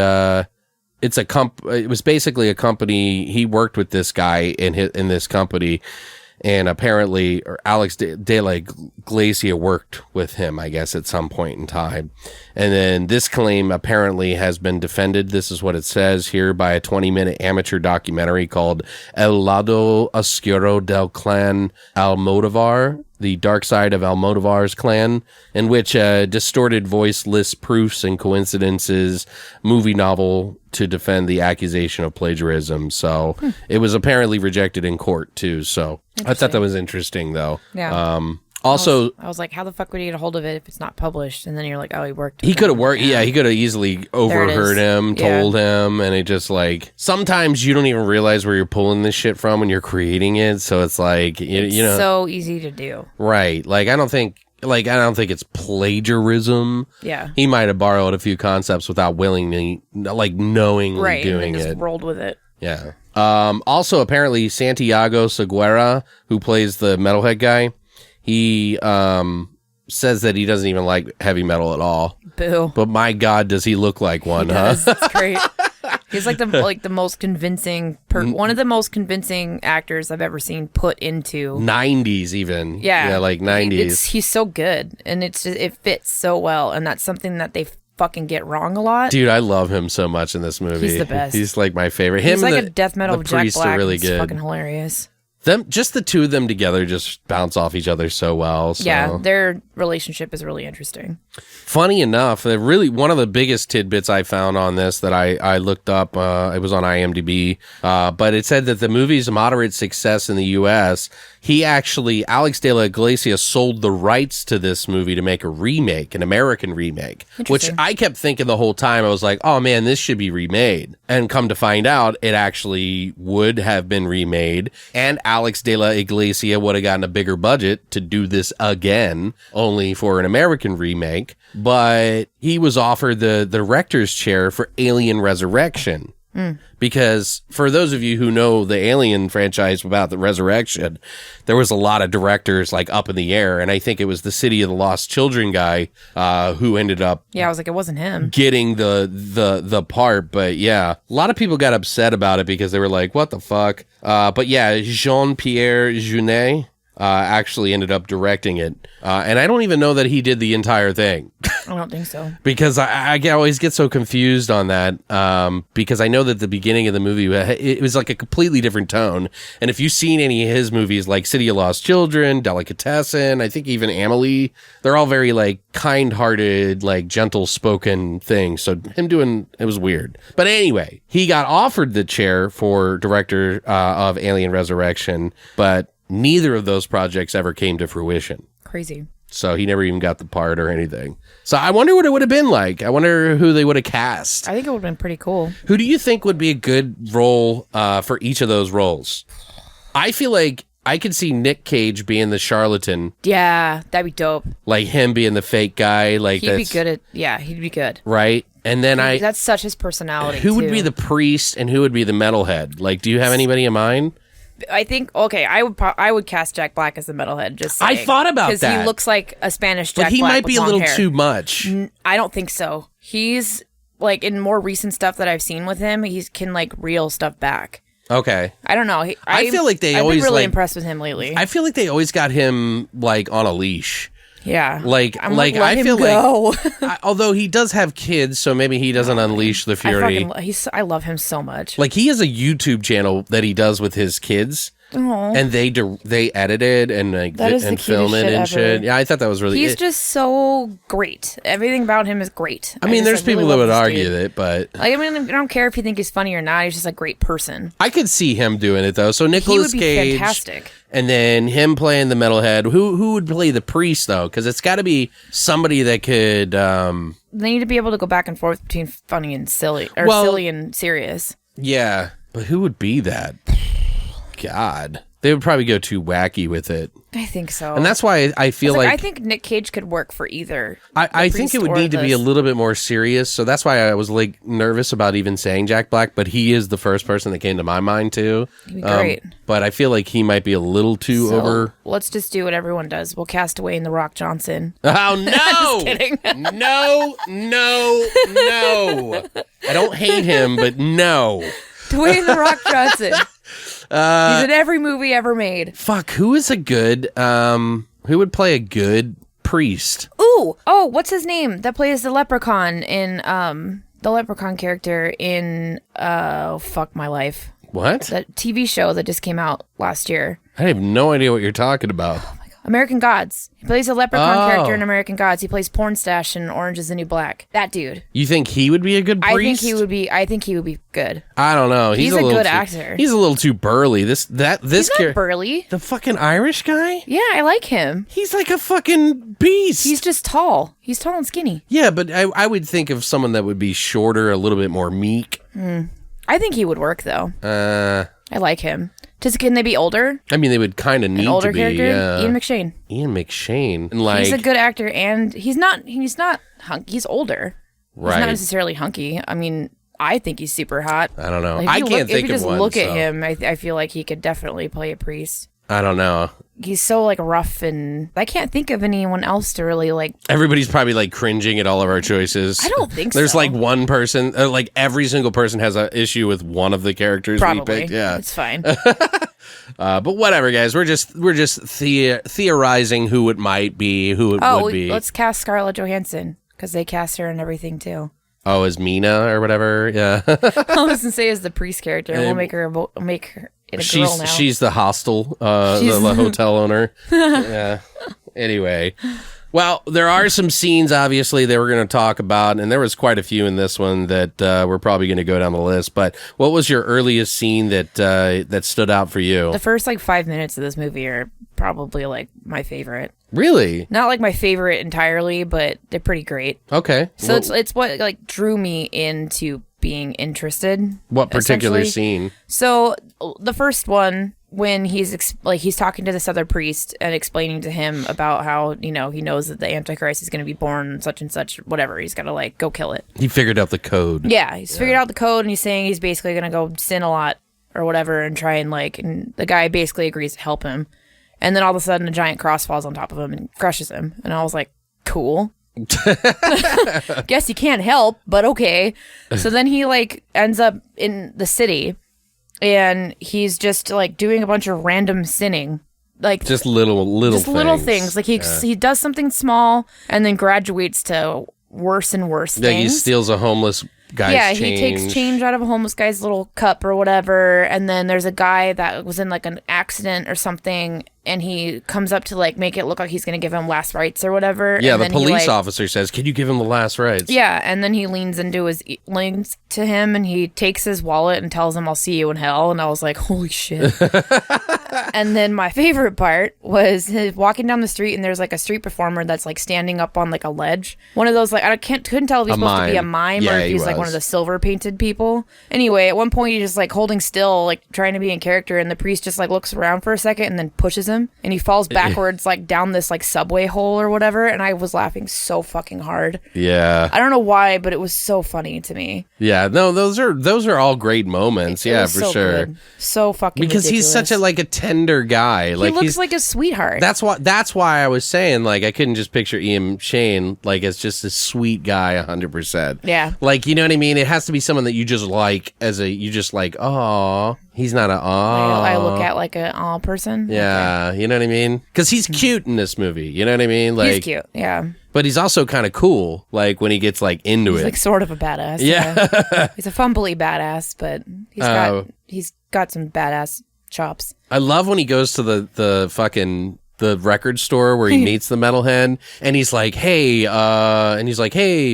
it was basically a company. He worked with this guy in this company, and apparently Alex de la Iglesia worked with him, I guess, at some point in time. And then this claim apparently has been defended. This is what it says here by a 20-minute amateur documentary called El Lado Oscuro del Clan Almodovar, The Dark Side of Almodovar's Clan, in which a distorted voice lists proofs and coincidences movie novel to defend the accusation of plagiarism. So it was apparently rejected in court too. So I thought that was interesting though. Yeah. Also, I was like, how the fuck would he get a hold of it if it's not published? And then you're like, oh, he worked. He could have worked. Yeah, he could have easily overheard him, told him, and it just like sometimes you don't even realize where you're pulling this shit from when you're creating it. So it's like you know, so easy to do. Right? Like I don't think it's plagiarism. Yeah, he might have borrowed a few concepts without knowingly doing and it. Just rolled with it. Yeah. Also, apparently, Santiago Segura, who plays the metalhead guy, he says that he doesn't even like heavy metal at all. Boo! But my God, does he look like one? It's great. He's like the most convincing, one of the most convincing actors I've ever seen put into 90s even. Yeah, like 90s. He's so good, and it fits so well, and that's something that they fucking get wrong a lot. Dude, I love him so much in this movie. He's the best. He's like my favorite. He's like a death metal Jack Black. Really it's good. Fucking hilarious. Just the two of them together just bounce off each other so well. So. Yeah, their relationship is really interesting. Funny enough, really one of the biggest tidbits I found on this that I looked up, it was on IMDb, but it said that the movie's moderate success in the U.S., Alex de la Iglesia sold the rights to this movie to make an American remake, which I kept thinking the whole time. I was like, oh man, this should be remade. And come to find out, it actually would have been remade, and Alex de la Iglesia would have gotten a bigger budget to do this again, only for an American remake, but he was offered the director's chair for Alien Resurrection. Because for those of you who know the Alien franchise about the Resurrection, there was a lot of directors like up in the air, and I think it was the City of the Lost Children guy who ended up I was like, it wasn't him getting the part. But yeah, a lot of people got upset about it because they were like, what the fuck? But yeah, Jean-Pierre Jeunet actually ended up directing it, and I don't even know that he did the entire thing. I don't think so. Because I always get so confused on that, because I know that the beginning of the movie, it was like a completely different tone. And if you've seen any of his movies, like City of Lost Children, Delicatessen, I think even Amelie, they're all very like kind-hearted, like gentle-spoken things. So him doing it was weird. But anyway, he got offered the chair for director of Alien Resurrection, but neither of those projects ever came to fruition. Crazy. So he never even got the part or anything. So I wonder what it would have been like. I wonder who they would have cast. I think it would have been pretty cool. Who do you think would be a good role for each of those roles? I feel like I could see Nick Cage being the charlatan. Yeah, that'd be dope. Like him being the fake guy. Like he'd be good at. Yeah, he'd be good. Right. And then that's such his personality. Who would be the priest and who would be the metalhead? Like, do you have anybody in mind? I think I would cast Jack Black as the metalhead. Just saying, I thought about that because he looks like a Spanish Jack Black. But he might be a little hair. too much. I don't think so. He's like in more recent stuff that I've seen with him. He can like reel stuff back. Okay. I don't know. I feel like I've always been really like, impressed with him lately. I feel like they always got him like on a leash. Yeah. I feel like although he does have kids, so maybe he doesn't unleash the fury. I love him so much. Like he has a YouTube channel that he does with his kids. Aww. And they edited and like and film it and shit. Yeah, I thought that was really. He's just so great. Everything about him is great. I mean, there's people that would argue that, but like, I mean, I don't care if you think he's funny or not. He's just a great person. I could see him doing it though. So Nicolas Cage, fantastic. And then him playing the metalhead. Who would play the priest though? Because it's got to be somebody that could. They need to be able to go back and forth between funny and silly, or silly and serious. Yeah, but who would be that? God, they would probably go too wacky with it. I think so. And that's why I feel like I think Nick Cage could work for either. I think it would need to be a little bit more serious. So that's why I was like nervous about even saying Jack Black, but he is the first person that came to my mind too. He'd be great. But I feel like he might be a little too over. Let's just do what everyone does. We'll cast Dwayne The Rock Johnson. Oh no! Just kidding. No. I don't hate him, but no. Dwayne The Rock Johnson. He's in every movie ever made. Fuck, who is a good, who would play a good priest? Ooh, what's his name? That plays the leprechaun in, the leprechaun character in, fuck my life. What? That TV show that just came out last year. I have no idea what you're talking about. Oh my God. American Gods. He plays a leprechaun Oh. character in American Gods. He plays Pornstache in Orange is the New Black. That dude. You think he would be a good priest? I think he would be good. I don't know. He's a little good too- actor. He's a little too burly. This He's not burly. the fucking Irish guy? Yeah, I like him. He's like a fucking beast. He's just tall. He's tall and skinny. Yeah, but I would think of someone that would be shorter, a little bit more meek. I think he would work though. I like him. Just can they be older? I mean, they would kind of need An older to be. character? Yeah. Ian McShane. Ian McShane. And like, He's a good actor, and he's not hunky. He's older. He's Right. not necessarily hunky. I mean, I think he's super hot. I don't know. Like, I if you can't think if you of just one. look at so- him, I feel like he could definitely play a priest. I don't know. He's so like rough, and I can't think of anyone else to really like. Everybody's probably like cringing at all of our choices. I don't think There's so. like one person, like every single person has an issue with one of the characters we Probably, picked. Yeah. it's fine. But whatever, guys. We're just theorizing who it might be, who it would be. Let's cast Scarlett Johansson because they cast her and everything too. Oh, as Mina or whatever. Yeah. I was gonna say as the priest character. We'll make her it a girl now. She's the hostel, She's- the hotel owner. Yeah. Anyway. Well, there are some scenes, obviously, that we're going to talk about, and there was quite a few in this one that we're probably going to go down the list. But what was your earliest scene that stood out for you? The first like 5 minutes of this movie are probably like my favorite. Really? Not like my favorite entirely, but they're pretty great. Okay. So it's what like drew me into being interested. What particular essentially. scene? So the first one, when he's he's talking to this other priest and explaining to him about how he knows that the Antichrist is going to be born such and such, whatever. He's got to like go kill it. He figured out the code. Yeah, he's figured out the code, and he's saying he's basically going to go sin a lot or whatever and try and the guy basically agrees to help him. And then all of a sudden, a giant cross falls on top of him and crushes him. And I was like, cool. Guess you can't help, but okay. So then he like ends up in the city, and he's just like doing a bunch of random sinning, like Just little things. Like he does something small and then graduates to worse and worse Yeah, things. he steals a homeless guy's change. He takes change out of a homeless guy's little cup or whatever, and then there's a guy that was in like an accident or something, and he comes up to like make it look like he's gonna give him last rites or whatever. Yeah, and the then he, police like, officer says, "Can you give him the last rites?" Yeah, and then he leans to him, and he takes his wallet and tells him, "I'll see you in hell." And I was like, "Holy shit!" And then my favorite part was his walking down the street, and there's like a street performer that's like standing up on like a ledge. One of those like couldn't tell if he's supposed to be a mime Yeah, or if he he's like was. one of the silver painted people. Anyway, at one point he's just like holding still, like trying to be in character, and the priest just like looks around for a second and then pushes him, and he falls backwards like down this like subway hole or whatever. And I was laughing so fucking hard. Yeah. I don't know why, but it was so funny to me. Yeah, no, those are all great moments. It Yeah, was for so sure. good. So fucking Because he's ridiculous. such a tender guy. He Like looks he's like a sweetheart. that's why I was saying like I couldn't just picture Ian Shane like as just a sweet guy 100%. Yeah. Like, you know what I mean? It has to be someone that you just like oh, he's not a aw. I look at like a aw person. Yeah, you know what I mean? Because he's cute in this movie. You know what I mean? Like, He's cute. Yeah. but he's also kind of cool. Like when he gets like into He's it. like sort of a badass. Yeah. He's a fumbly badass, but he's got some badass chops. I love when he goes to the record store where he meets the metalhead, and he's like, hey,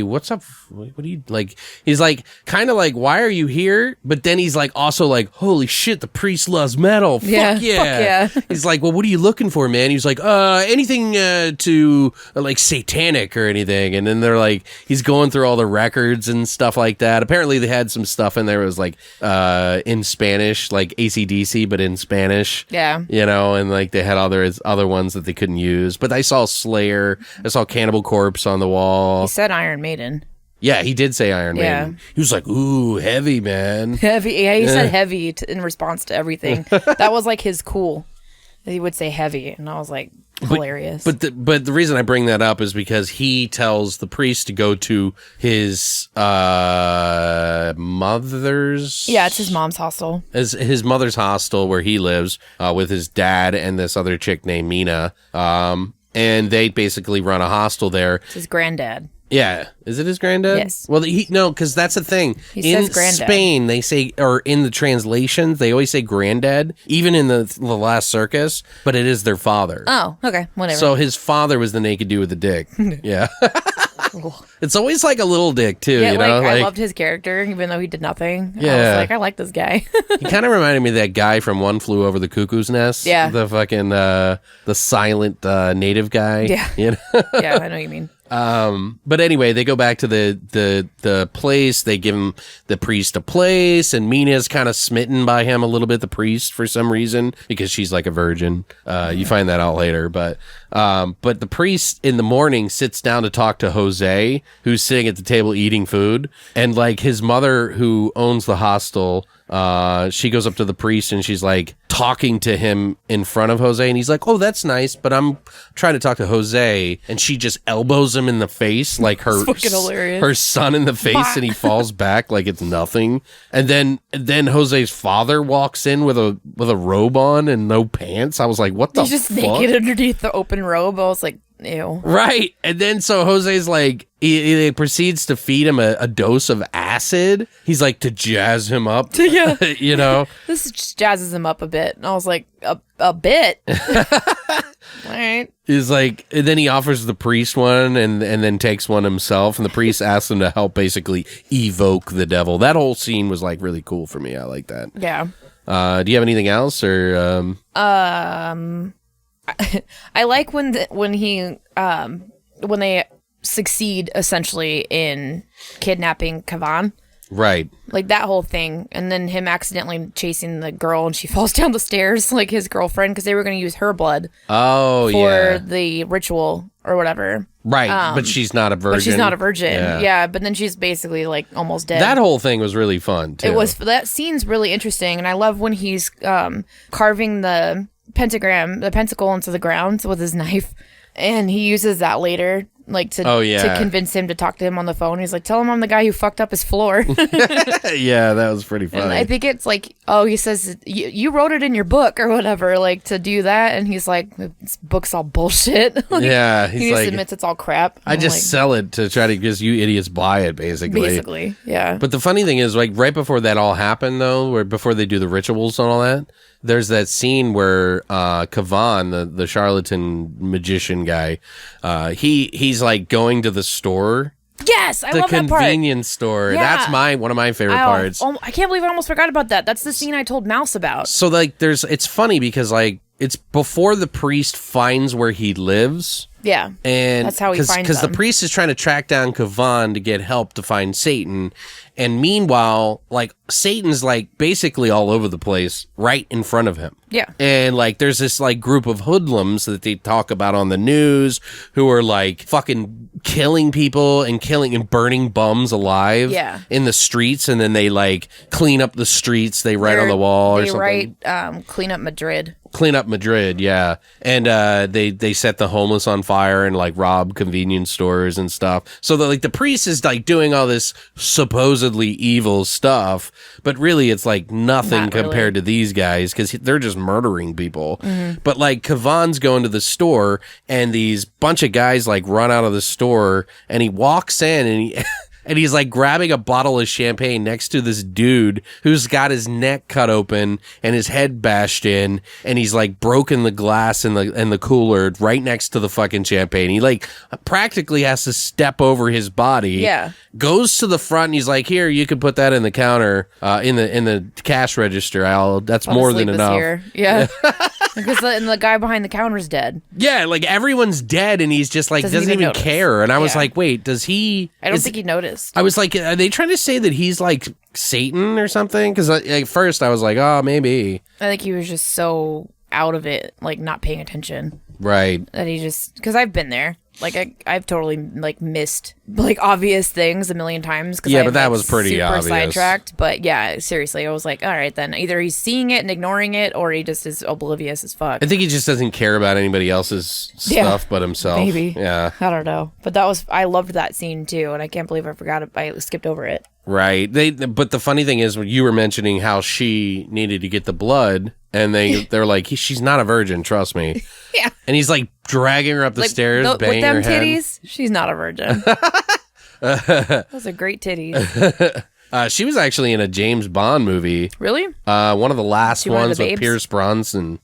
what's up? What do you like? He's like, kind of like, why are you here? But then he's like, also like, holy shit, the priest loves metal. Fuck Yeah, yeah. fuck yeah. He's like, well, what are you looking for, man? He's like, anything to like satanic or anything. And then they're like, he's going through all the records and stuff like that. Apparently they had some stuff in there that was like in Spanish, like AC/DC, but in Spanish. Yeah. You know, and like they had other ones that they couldn't use. But I saw Slayer, I saw Cannibal Corpse on the wall. He said Iron Maiden. Yeah, he did say Iron Yeah. Maiden. He was like, ooh, heavy, man. Heavy. Yeah, he said heavy in response to everything. That was like his cool. He would say heavy, and I was like, hilarious. But the reason I bring that up is because he tells the priest to go to his mother's. Yeah, it's his mom's hostel. His mother's hostel where he lives with his dad and this other chick named Mina. And they basically run a hostel there. It's his granddad. Yeah. Is it his granddad? Yes. Well, no, because that's the thing. He in says granddad. Spain, they say, or in the translations, they always say granddad, even in the Last Circus, but it is their father. Oh, okay. Whatever. So his father was the naked dude with the dick. Yeah. It's always like a little dick, too. yeah, You know? I loved his character, even though he did nothing. Yeah. I was like, I like this guy. He kind of reminded me of that guy from One Flew Over the Cuckoo's Nest. Yeah. The fucking, the silent native guy. Yeah. You know? Yeah, I know what you mean. But anyway, they go back to the place. They give him the priest a place, and Mina's kind of smitten by him a little bit, the priest, for some reason, because she's like a virgin. You find that out later, but the priest in the morning sits down to talk to Jose, who's sitting at the table eating food, and like his mother, who owns the hostel, she goes up to the priest and she's like talking to him in front of Jose, and he's like, "Oh, that's nice, but I'm trying to talk to Jose," and she just elbows him in the face, like her son in the face, and he falls back like it's nothing. And then Jose's father walks in with a robe on and no pants. I was like, "What the He's just fuck?" naked underneath the open robe. I was like, ew. Right. And then so Jose's like, he proceeds to feed him a dose of acid. He's like, to jazz him up. Yeah. You know? This just jazzes him up a bit. And I was like, a bit? All right. He's like, and then he offers the priest one and then takes one himself. And the priest asks him to help basically evoke the devil. That whole scene was like really cool for me. I like that. Yeah. Do you have anything else or? I like when they succeed essentially in kidnapping Kavan. Right. Like that whole thing. And then him accidentally chasing the girl and she falls down the stairs, like his girlfriend, because they were going to use her blood for the ritual or whatever. Right. But she's not a virgin. But she's not a virgin. Yeah. But then she's basically like almost dead. That whole thing was really fun too. That scene's really interesting. And I love when he's carving the pentacle into the ground with his knife. And he uses that later, like to convince him to talk to him on the phone. He's like, "Tell him I'm the guy who fucked up his floor." Yeah, that was pretty funny. And I think it's like, he says, you wrote it in your book or whatever, like to do that. And he's like, "This book's all bullshit." Like, yeah, he just admits it's all crap. I just sell it to try to because you idiots buy it, basically. Basically, yeah. But the funny thing is, like right before that all happened, though, where before they do the rituals and all that, there's that scene where Kavan, the charlatan magician guy, he's like going to the store. Yes, I love that part. The convenience store. Yeah. That's one of my favorite parts. I can't believe I almost forgot about that. That's the scene I told Mouse about. So like, it's funny because like it's before the priest finds where he lives. Yeah, and that's how he finds because the priest is trying to track down Kavan to get help to find Satan, and meanwhile, like Satan's like basically all over the place, right in front of him. Yeah, and like there's this like group of hoodlums that they talk about on the news who are like fucking killing people and burning bums alive. Yeah. In the streets, and then they like clean up the streets. They write on the wall or something. They write clean up Madrid. Clean up Madrid, yeah. And they set the homeless on fire and like rob convenience stores and stuff. So the priest is like doing all this supposedly evil stuff, but really it's like nothing compared to these guys because they're just murdering people. Mm-hmm. But like Kavan's going to the store and these bunch of guys like run out of the store and he walks in and he and he's like grabbing a bottle of champagne next to this dude who's got his neck cut open and his head bashed in, and he's like broken the glass in the cooler right next to the fucking champagne. He like practically has to step over his body. Yeah. Goes to the front and he's like, "Here, you can put that in the counter, in the cash register. That's more than enough." Yeah. Because the guy behind the counter's dead. Yeah, like everyone's dead and he's just like doesn't even care. And I was like, wait, does he? I don't think he noticed. I was like, are they trying to say that he's like Satan or something? Because at first I was like, oh, maybe. I think he was just so out of it, like not paying attention. Right. That he just, because I've been there. Like I've totally like missed like obvious things a million times. Yeah, but that was pretty super obvious. Sidetracked. But yeah, seriously, I was like, all right, then either he's seeing it and ignoring it, or he just is oblivious as fuck. I think he just doesn't care about anybody else's stuff but himself. Maybe. Yeah. I don't know, but I loved that scene too, and I can't believe I forgot it. I skipped over it. Right. But the funny thing is, when you were mentioning how she needed to get the blood, and they're like, she's not a virgin, trust me. Yeah. And he's like dragging her up the stairs, banging her head. With them titties, she's not a virgin. Those are great titties. She was actually in a James Bond movie. Really? One of the last She one of ones the with babes? Pierce Brosnan.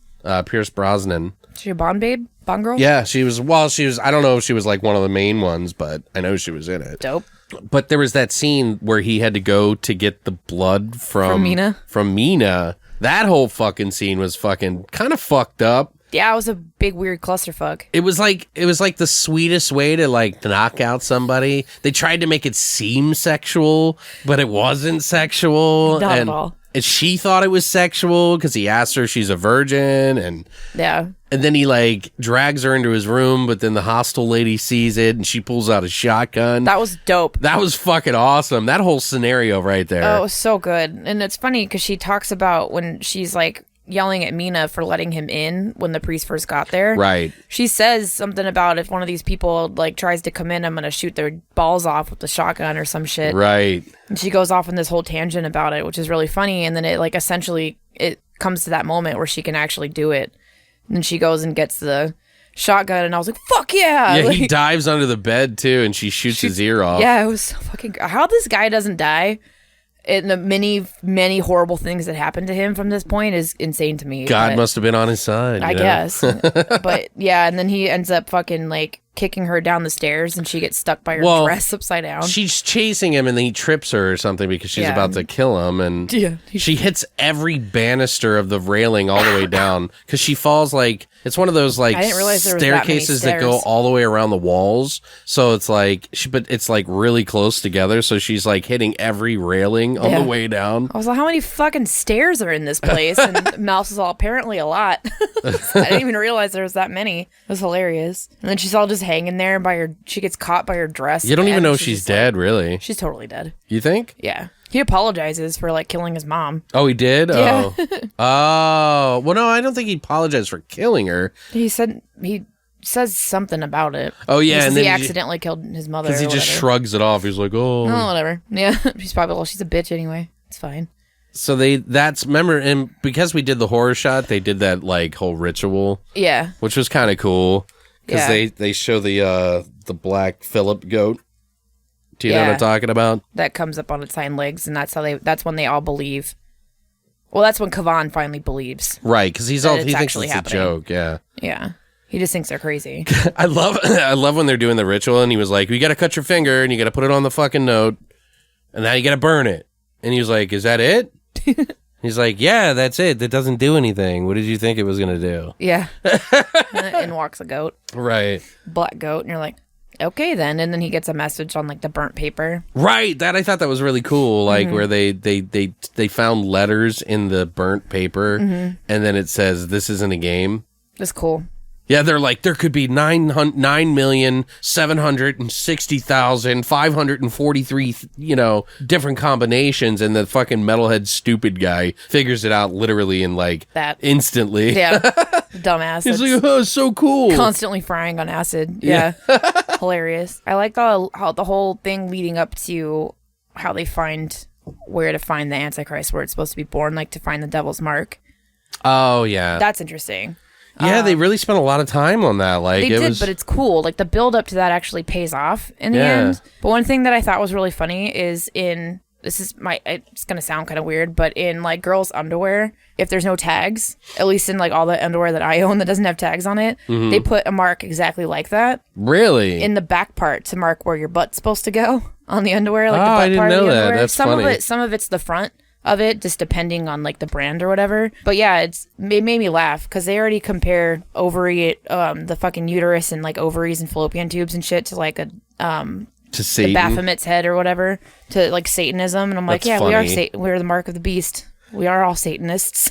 She a Bond babe? Bond girl? Yeah, she was. Well, she was. I don't know if she was like one of the main ones, but I know she was in it. Dope. But there was that scene where he had to go to get the blood from Mina? From Mina. That whole fucking scene was fucking kind of fucked up. Yeah, it was a big weird clusterfuck. It was like the sweetest way to like knock out somebody. They tried to make it seem sexual, but it wasn't sexual. Not at all. And she thought it was sexual because he asked her if she's a virgin, and then he like drags her into his room, but then the hostile lady sees it and she pulls out a shotgun. That was dope. That was fucking awesome. That whole scenario right there. Oh, it was so good. And it's funny because she talks about when she's like yelling at Mina for letting him in when the priest first got there. Right. She says something about if one of these people like tries to come in, I'm going to shoot their balls off with the shotgun or some shit. Right. And she goes off on this whole tangent about it, which is really funny. And then it like essentially it comes to that moment where she can actually do it. And she goes and gets the shotgun and I was like, fuck yeah. Yeah, like, he dives under the bed too and she shoots his ear off. Yeah, it was so fucking... How this guy doesn't die in the many horrible things that happened to him from this point is insane to me. God must have been on his side. I guess. But yeah, and then he ends up fucking like kicking her down the stairs and she gets stuck by her dress upside down. She's chasing him and then he trips her or something because she's about to kill him, and she hits every banister of the railing all the way down because she falls like it's one of those like I didn't realize there was staircases that go all the way around the walls, so it's like but it's like really close together, so she's like hitting every railing on the way down. I was like, how many fucking stairs are in this place? And Mouse is all apparently a lot. I didn't even realize there was that many. It was hilarious. And then she's all just hanging there by her. She gets caught by her dress. You don't even know she's dead, really. She's totally dead. You think? Yeah. He apologizes for like killing his mom. Oh, he did? Yeah. Oh. Well, no, I don't think he apologized for killing her. He says something about it. Oh, yeah. And then he accidentally killed his mother. Because he just shrugs it off. He's like, oh, whatever. Yeah. She's a bitch anyway. It's fine. So remember, and because we did the horror shot, they did that like whole ritual. Yeah. Which was kind of cool. Because they show the black Phillip goat. Do you know what I'm talking about? That comes up on its hind legs, and that's when they all believe. Well, that's when Kavan finally believes. Right, because he thinks it's a joke, yeah. Yeah. He just thinks they're crazy. I love when they're doing the ritual, and he was like, you got to cut your finger, and you got to put it on the fucking note, and now you got to burn it. And he was like, is that it? He's like, yeah, that's it. That doesn't do anything. What did you think it was going to do? Yeah. In walks a goat. Right. Black goat, and you're like, okay then. And then he gets a message on like the burnt paper. Right. I thought that was really cool. Like where they found letters in the burnt paper, and then it says, this isn't a game. That's cool. Yeah, they're like, there could be 9,760,543, different combinations, and the fucking metalhead stupid guy figures it out literally in like that instantly. Yeah, dumbass. He's like, oh, it's so cool. Constantly frying on acid. Yeah, hilarious. I like how the whole thing leading up to how they find where to find the Antichrist, where it's supposed to be born, like to find the devil's mark. Oh yeah, that's interesting. Yeah, they really spent a lot of time on that. Like they did, but it's cool. Like the build up to that actually pays off in the end. But one thing that I thought was really funny is it's gonna sound kind of weird, but in like girls' underwear, if there's no tags, at least in like all the underwear that I own that doesn't have tags on it, they put a mark exactly like that. Really? In the back part to mark where your butt's supposed to go on the underwear, like the butt I didn't part know of the that. underwear. That's funny. Some of it's the front of it, just depending on like the brand or whatever. But yeah, it made me laugh because they already compare the fucking uterus and like ovaries and fallopian tubes and shit to like a to Satan. The Baphomet's head or whatever, to like Satanism. And I'm like, That's funny. we're the mark of the beast. We are all Satanists.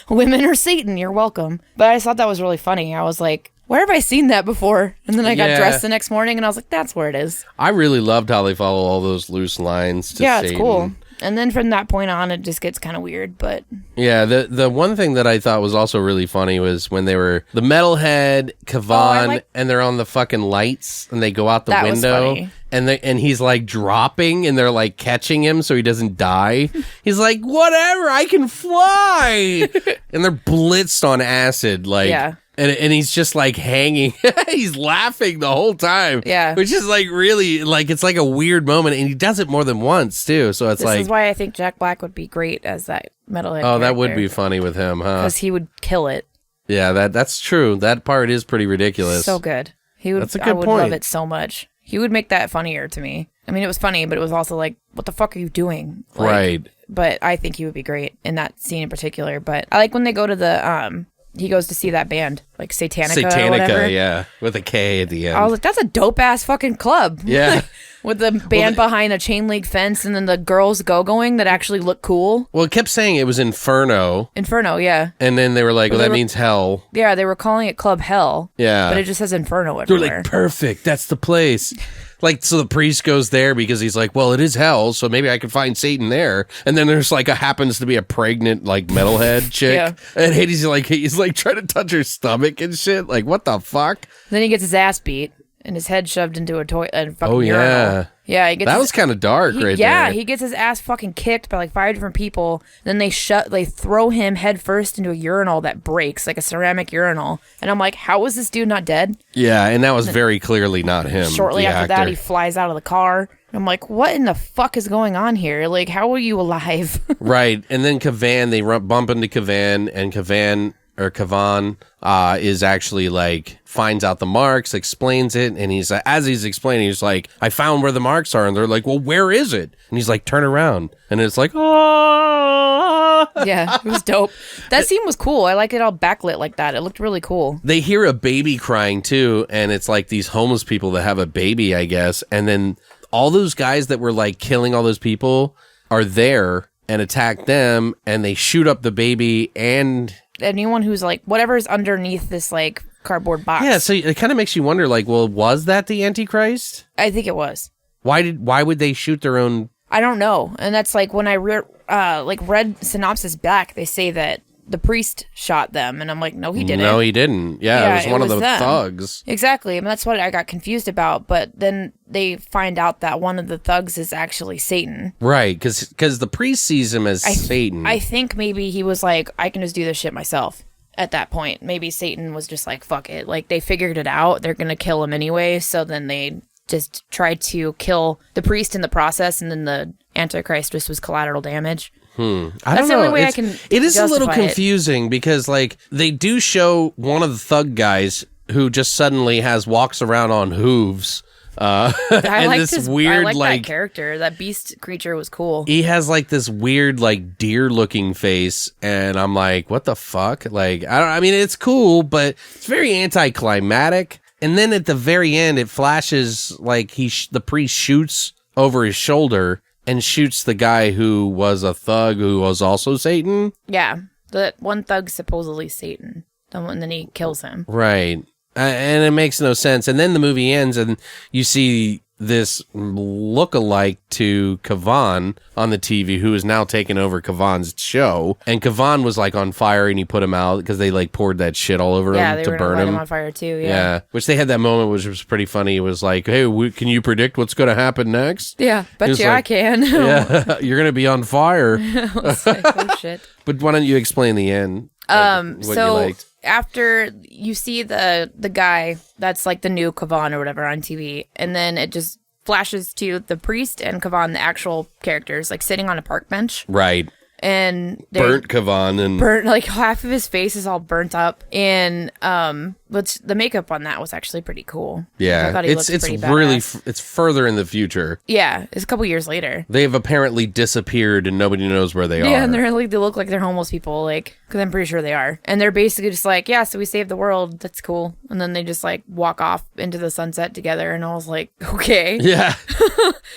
Women are Satan. You're welcome. But I just thought that was really funny. I was like, where have I seen that before? And then I got dressed the next morning and I was like, that's where it is. I really loved how they follow all those loose lines to Satan. It's cool. And then from that point on, it just gets kind of weird, but... Yeah, the one thing that I thought was also really funny was when they were... The metalhead, Kavan, and they're on the fucking lights, and they go out the window, and he's, like, dropping, and they're, like, catching him so he doesn't die. He's like, whatever, I can fly! And they're blitzed on acid, like... Yeah. And he's just like hanging. He's laughing the whole time. Yeah. Which is like really like it's like a weird moment, and he does it more than once too. So it's This like is why I think Jack Black would be great as that metalhead. oh, that would be funny with him, huh? because he would kill it. Yeah, that's true. That part is pretty ridiculous. So good. He would. That's a good I would point. love it so much. He would make that funnier to me. I mean, it was funny, but it was also like, what the fuck are you doing? Like, Right. But I think he would be great in that scene in particular. But I like when they go to the he goes to see that band, like Satanica or whatever. yeah, with a K at the end. I was like, that's a dope ass fucking club. Yeah. With the band behind a chain link fence and then the girls going that actually look cool. Well, it kept saying it was Inferno, Inferno, yeah. and then they were like, well, that means hell. Yeah, they were calling it Club Hell. Yeah. But it just says Inferno They're everywhere. like, perfect, that's the place. Like, so the priest goes there because he's like, well, it is hell, so maybe I can find Satan there. And then there's like happens to be a pregnant like metalhead chick. Yeah. And he's like trying to touch her stomach and shit. Like, what the fuck? Then he gets his ass beat and his head shoved into a fucking Oh, urinal. yeah. Yeah, he gets That was kind of dark right there. Yeah, he gets his ass fucking kicked by like 5 different people. Then they throw him head first into a urinal that breaks, like a ceramic urinal. And I'm like, how is this dude not dead? Yeah, and that was very clearly not him. Shortly the after that, actor. he flies out of the car. I'm like, what in the fuck is going on here? Like, how are you alive? Right, and then Kavan, they bump into Kavan, and Kavan is actually like finds out the marks, explains it, and he's as he's explaining, he's like, I found where the marks are, and they're like, well, where is it? And he's like, turn around, and it's like, oh. Yeah, it was dope. That scene was cool. I liked it all backlit like that. It looked really cool. They hear a baby crying too, and it's like these homeless people that have a baby, I guess, and then all those guys that were like killing all those people are there and attack them, and they shoot up the baby and anyone who's like whatever's underneath this like cardboard box. yeah, so it kind of makes you wonder, like, well, was that the Antichrist? I think it was. Why would they shoot their own? I don't know, and that's like when I read synopsis back, they say that the priest shot them, and I'm like, no, he didn't. No, he didn't. Yeah, it was one of the them. thugs. Exactly, and that's what I got confused about. But then they find out that one of the thugs is actually Satan. Right, because the priest sees him as Satan. I think maybe he was like, I can just do this shit myself. At that point, maybe Satan was just like, fuck it. Like, they figured it out. They're gonna kill him anyway. So then they just tried to kill the priest in the process, and then the Antichrist just was collateral damage. I That's don't the know. only way I can It is a little justify it. confusing because, like, they do show one of the thug guys who just suddenly walks around on hooves. I and liked this his weird, I liked like, that character. That beast creature was cool. he has like this weird, like, deer-looking face, and I'm like, what the fuck? Like, I mean, it's cool, but it's very anticlimactic. And then at the very end, it flashes like the priest shoots over his shoulder and shoots the guy who was a thug who was also Satan. Yeah, the one thug supposedly Satan. And then he kills him. Right. And it makes no sense. And then the movie ends and you see this look-alike to Kavan on the TV who is now taking over Kavan's show. And Kavan was like on fire and he put him out because they like poured that shit all over Yeah, him they to were gonna burn light him. him on fire too. Yeah. Which they had that moment which was pretty funny. It was like, hey, can you predict what's going to happen next? Yeah, He bet was you I like, can. Yeah, you're going to be on fire. I was like, oh shit. But why don't you explain the end? What you So liked? after you see the guy that's like the new Kavan or whatever on TV, and then it just flashes to the priest and Kavan, the actual characters, like sitting on a park bench. Right. And they're Burnt Kavan and burnt, like half of his face is all burnt up, and but the makeup on that was actually pretty cool. I yeah, thought he it's looked pretty really badass. it's further in the future. Yeah, it's a couple years later. They've apparently disappeared and nobody knows where they are. Yeah, and they're like, they look like they're homeless people, like, because I'm pretty sure they are. And they're basically just like, yeah, so we saved the world. That's cool. And then they just like walk off into the sunset together. And I was like, okay. Yeah.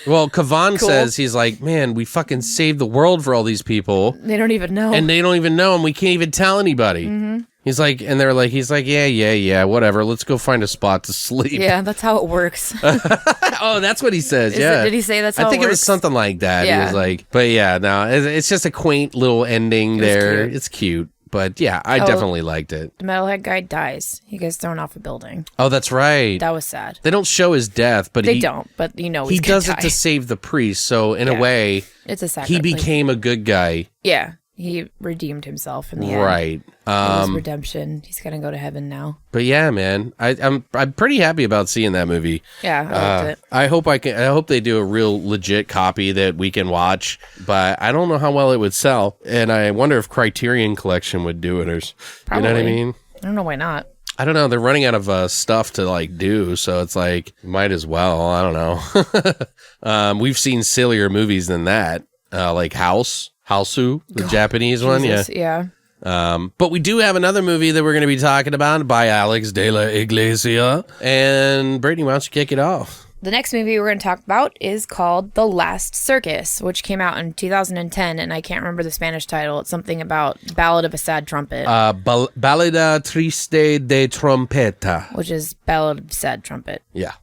Well, Kavan Cool. says, he's like, man, we fucking saved the world for all these people. They don't even know. And they don't even know, and we can't even tell anybody. Mm-hmm. He's like, and they're like, he's like, yeah, whatever. Let's go find a spot to sleep. Yeah, that's how it works. Oh, that's what he says. Yeah. Did he say that's how I think it it was works? something like that. Yeah. He was like, but yeah, no, it's just a quaint little ending was there. cute. It's cute. But yeah, I definitely liked it. The metalhead guy dies. He gets thrown off a building. Oh, that's right. That was sad. They don't show his death, but They don't, but you know he he's gonna does die. it to save the priest. So in a Yeah. way, It's a sacrifice. he became a good guy. Yeah. he redeemed himself in the end. Right. His redemption. He's gonna go to heaven now. But yeah, man, I'm pretty happy about seeing that movie. Yeah, I loved it. I hope they do a real legit copy that we can watch, but I don't know how well it would sell, and I wonder if Criterion Collection would do it, or Probably. you know what I mean? I don't know why not. I don't know. They're running out of stuff to like do, so it's like might as well. I don't know. We've seen sillier movies than that, like Hausu, the Japanese one. Yeah. But we do have another movie that we're going to be talking about by Alex de la Iglesia. And Brittany, why don't you kick it off? The next movie we're going to talk about is called The Last Circus, which came out in 2010, and I can't remember the Spanish title. It's something about Ballad of a Sad Trumpet. Ballada Triste de Trompeta. Which is Ballad of a Sad Trumpet. Yeah.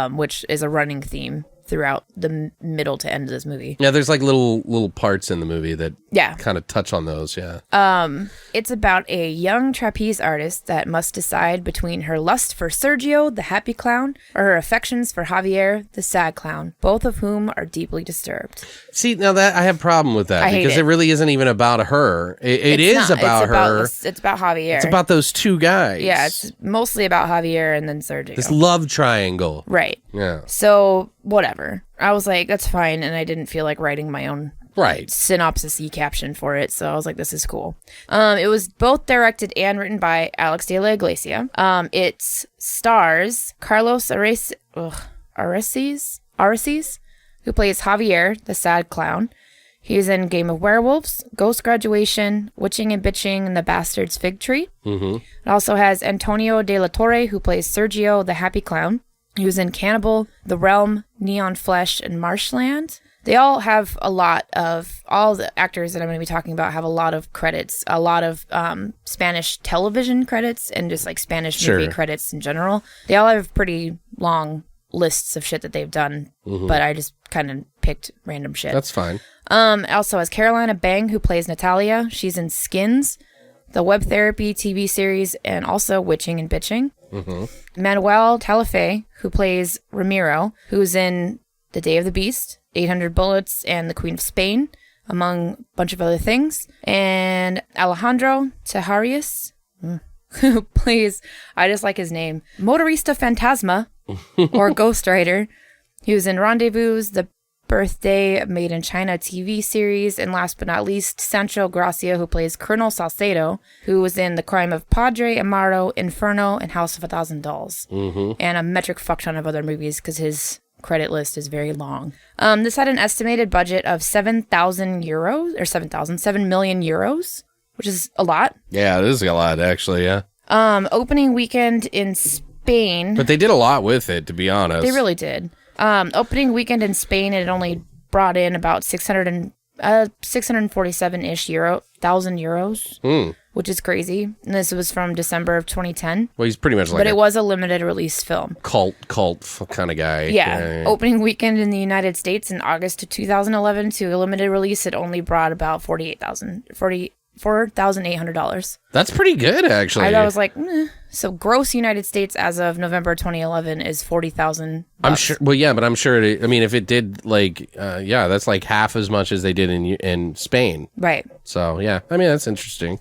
Which is a running theme throughout the middle to end of this movie. Yeah, there's like little parts in the movie that kind of touch on those, It's about a young trapeze artist that must decide between her lust for Sergio, the happy clown, or her affections for Javier, the sad clown, both of whom are deeply disturbed. See, now that I have a problem with that because it really isn't even about her. It is about her. It's about Javier. It's about those two guys. Yeah, it's mostly about Javier and then Sergio. This love triangle. Right. Yeah. So, whatever. I was like, that's fine, and I didn't feel like writing my own synopsis-y caption for it, so I was like, this is cool. It was both directed and written by Alex de la Iglesia. It stars Carlos Areces, who plays Javier, the sad clown. He was in Game of Werewolves, Ghost Graduation, Witching and Bitching, and The Bastard's Fig Tree. Mm-hmm. It also has Antonio de la Torre, who plays Sergio, the happy clown. He was in Cannibal, The Realm, Neon Flesh, and Marshland. They all have all the actors that I'm going to be talking about have a lot of credits, a lot of Spanish television credits, and just like Spanish movie credits in general. They all have pretty long lists of shit that they've done, but I just kind of picked random shit. That's fine. Also has Carolina Bang, who plays Natalia. She's in Skins, the web therapy TV series, and also Witching and Bitching. Manuel Talife, who plays Ramiro, who's in The Day of the Beast, 800 Bullets, and The Queen of Spain, among a bunch of other things. And Alejandro Tejarias, who plays, I just like his name, Motorista Fantasma, or Ghost Rider. He was in Rendezvous, The Birthday Made in China TV series, and last but not least, Sancho Gracia, who plays Colonel Salcedo, who was in The Crime of Padre Amaro, Inferno, and House of a Thousand Dolls. And a metric fuck ton of other movies, because his credit list is very long. This had an estimated budget of 7,000 euros, or 7 million euros, which is a lot. Yeah, it is a lot, actually, yeah. Opening weekend in Spain. But they did a lot with it, to be honest. They really did. Opening weekend in Spain, it only brought in about 647-ish thousand euros, which is crazy. And this was from December of 2010. Well, he's pretty much like but it was a limited release film. Cult kind of guy. Yeah. Opening weekend in the United States in August of 2011 to a limited release, it only brought about $4,800. That's pretty good, actually. I was like, So gross United States as of November 2011 is $40,000. I'm sure. Well, yeah, but I'm sure. If it did that's like half as much as they did in Spain. Right. So yeah, that's interesting.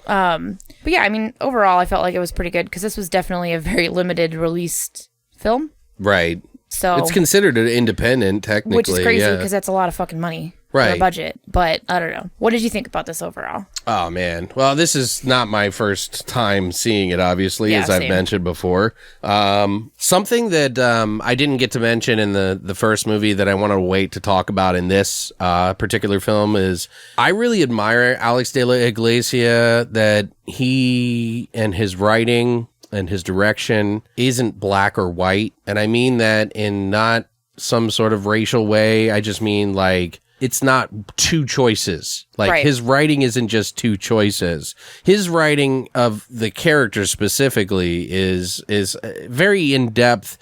But yeah, overall, I felt like it was pretty good because this was definitely a very limited released film. Right. So it's considered an independent, technically, which is crazy because that's a lot of fucking money. Right. For a budget, but I don't know. What did you think about this overall? Oh, man. Well, this is not my first time seeing it, obviously, as I've mentioned before. Something that I didn't get to mention in the first movie that I want to wait to talk about in this particular film is I really admire Alex de la Iglesia, that he and his writing and his direction isn't black or white. And I mean that in not some sort of racial way. I just mean like it's not two choices. Like his writing isn't just two choices. His writing of the characters specifically is very in depth.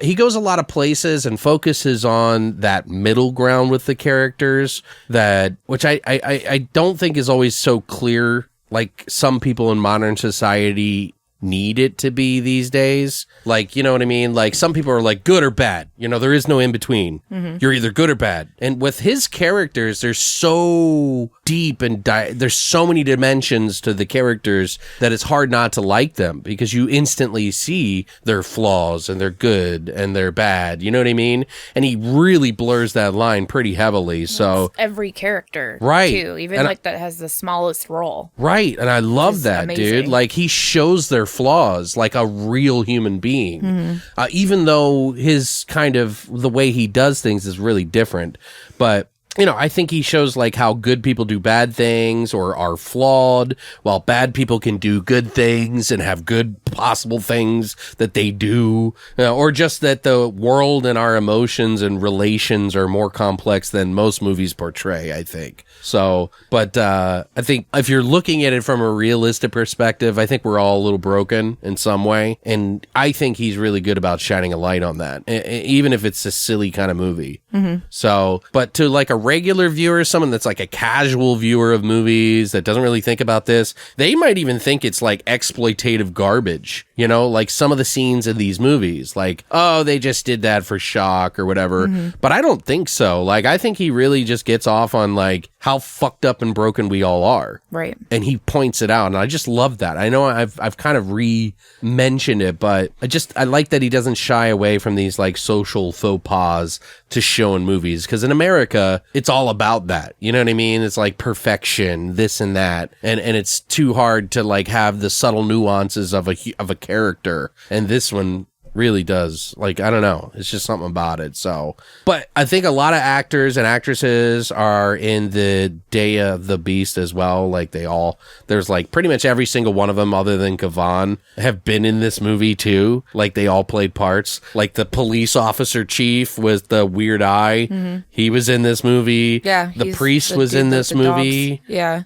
He goes a lot of places and focuses on that middle ground with the characters which I don't think is always so clear. Like some people in modern society need it to be these days. Like, you know what I mean? Like, some people are like good or bad. You know, there is no in between. You're either good or bad. And with his characters, they're so deep and there's so many dimensions to the characters that it's hard not to like them because you instantly see their flaws and they're good and they're bad. You know what I mean? And he really blurs that line pretty heavily. So it's every character, right? Too, even and like that has the smallest role, right? And I love that, amazing. Dude. Like he shows their flaws like a real human being, even though his kind of the way he does things is really different, but. You know, I think he shows like how good people do bad things or are flawed, while bad people can do good things and have good possible things that they do, or just that the world and our emotions and relations are more complex than most movies portray, I think. So, but I think if you're looking at it from a realistic perspective, I think we're all a little broken in some way. And I think he's really good about shining a light on that, even if it's a silly kind of movie. So, but to like a regular viewer, someone that's like a casual viewer of movies that doesn't really think about this, they might even think it's like exploitative garbage, you know, like some of the scenes in these movies, like, oh, they just did that for shock or whatever. But I don't think so. Like, I think he really just gets off on like how fucked up and broken we all are. Right. And he points it out. And I just love that. I know I've kind of re-mentioned it, but I like that he doesn't shy away from these like social faux pas to show in movies. Because in America, it's all about that. You know what I mean? It's like perfection, this and that. And it's too hard to like have the subtle nuances of a character. And this one really does. Like, I don't know. It's just something about it. So, but I think a lot of actors and actresses are in the Day of the Beast as well. Like there's like pretty much every single one of them other than Kavan have been in this movie too. Like they all played parts. Like the police officer chief with the weird eye. He was in this movie. Yeah. The priest was in this movie. Dogs. Yeah.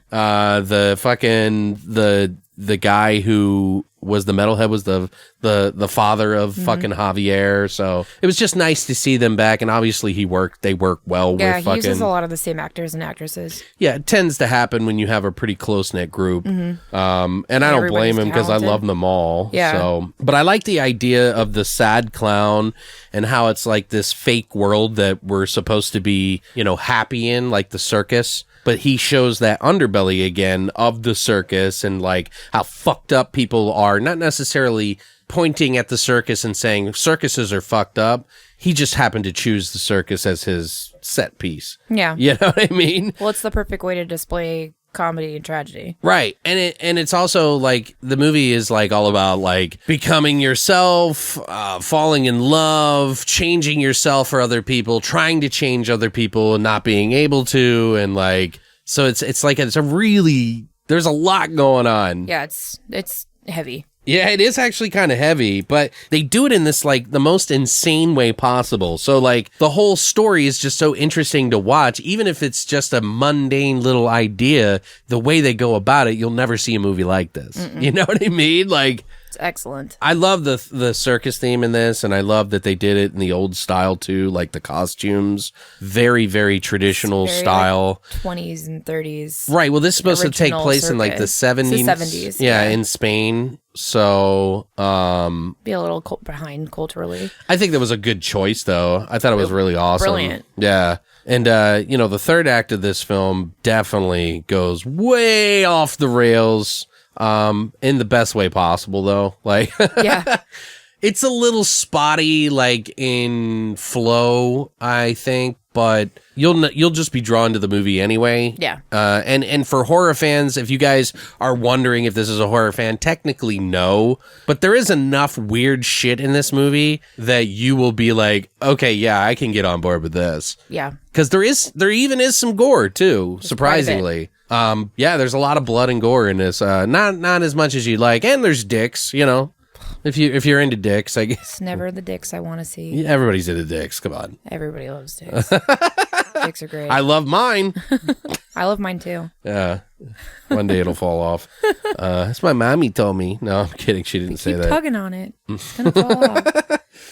The guy who was the metalhead was the father of fucking Javier. So it was just nice to see them back. And obviously they work well with fucking. Yeah, he uses a lot of the same actors and actresses. Yeah, it tends to happen when you have a pretty close-knit group. And I don't blame him because I love them all. Yeah. So, but I like the idea of the sad clown and how it's like this fake world that we're supposed to be, you know, happy in, like the circus. But he shows that underbelly again of the circus and like how fucked up people are, not necessarily pointing at the circus and saying circuses are fucked up. He just happened to choose the circus as his set piece. Yeah. You know what I mean? Well, it's the perfect way to display comedy and tragedy. Right. And it's also like the movie is like all about like becoming yourself, falling in love, changing yourself for other people, trying to change other people and not being able to. And like, so it's like, it's a really, there's a lot going on. Yeah. It's heavy. Yeah, it is actually kind of heavy, but they do it in this, like, the most insane way possible. So, like, the whole story is just so interesting to watch. Even if it's just a mundane little idea, the way they go about it, you'll never see a movie like this. You know what I mean? Like, it's excellent. I love the circus theme in this, and I love that they did it in the old style, too, like the costumes. Very, very traditional very, style. Like 20s and 30s. Right, well, this is supposed to take place circus. in, like, the 70s. It's the 70s. Yeah, in Spain. So, be a little behind culturally. I think that was a good choice, though. I thought it was really awesome. Brilliant. Yeah. And, you know, the third act of this film definitely goes way off the rails, in the best way possible, though. Like, Yeah. It's a little spotty, like, in flow, I think, but you'll just be drawn to the movie anyway. Yeah. And for horror fans, if you guys are wondering if this is a horror fan, technically no, but there is enough weird shit in this movie that you will be like, okay, yeah, I can get on board with this. Yeah. Because there even is some gore too, surprisingly. Yeah, there's a lot of blood and gore in this. Not as much as you'd like, and there's dicks, you know. If you're into dicks, I guess. It's never the dicks I want to see. Yeah, everybody's into dicks. Come on. Everybody loves dicks. Dicks are great. I love mine. I love mine too. Yeah. One day it'll fall off. That's my mommy told me. No, I'm kidding. She didn't say Keep that. tugging on it. It's gonna fall off.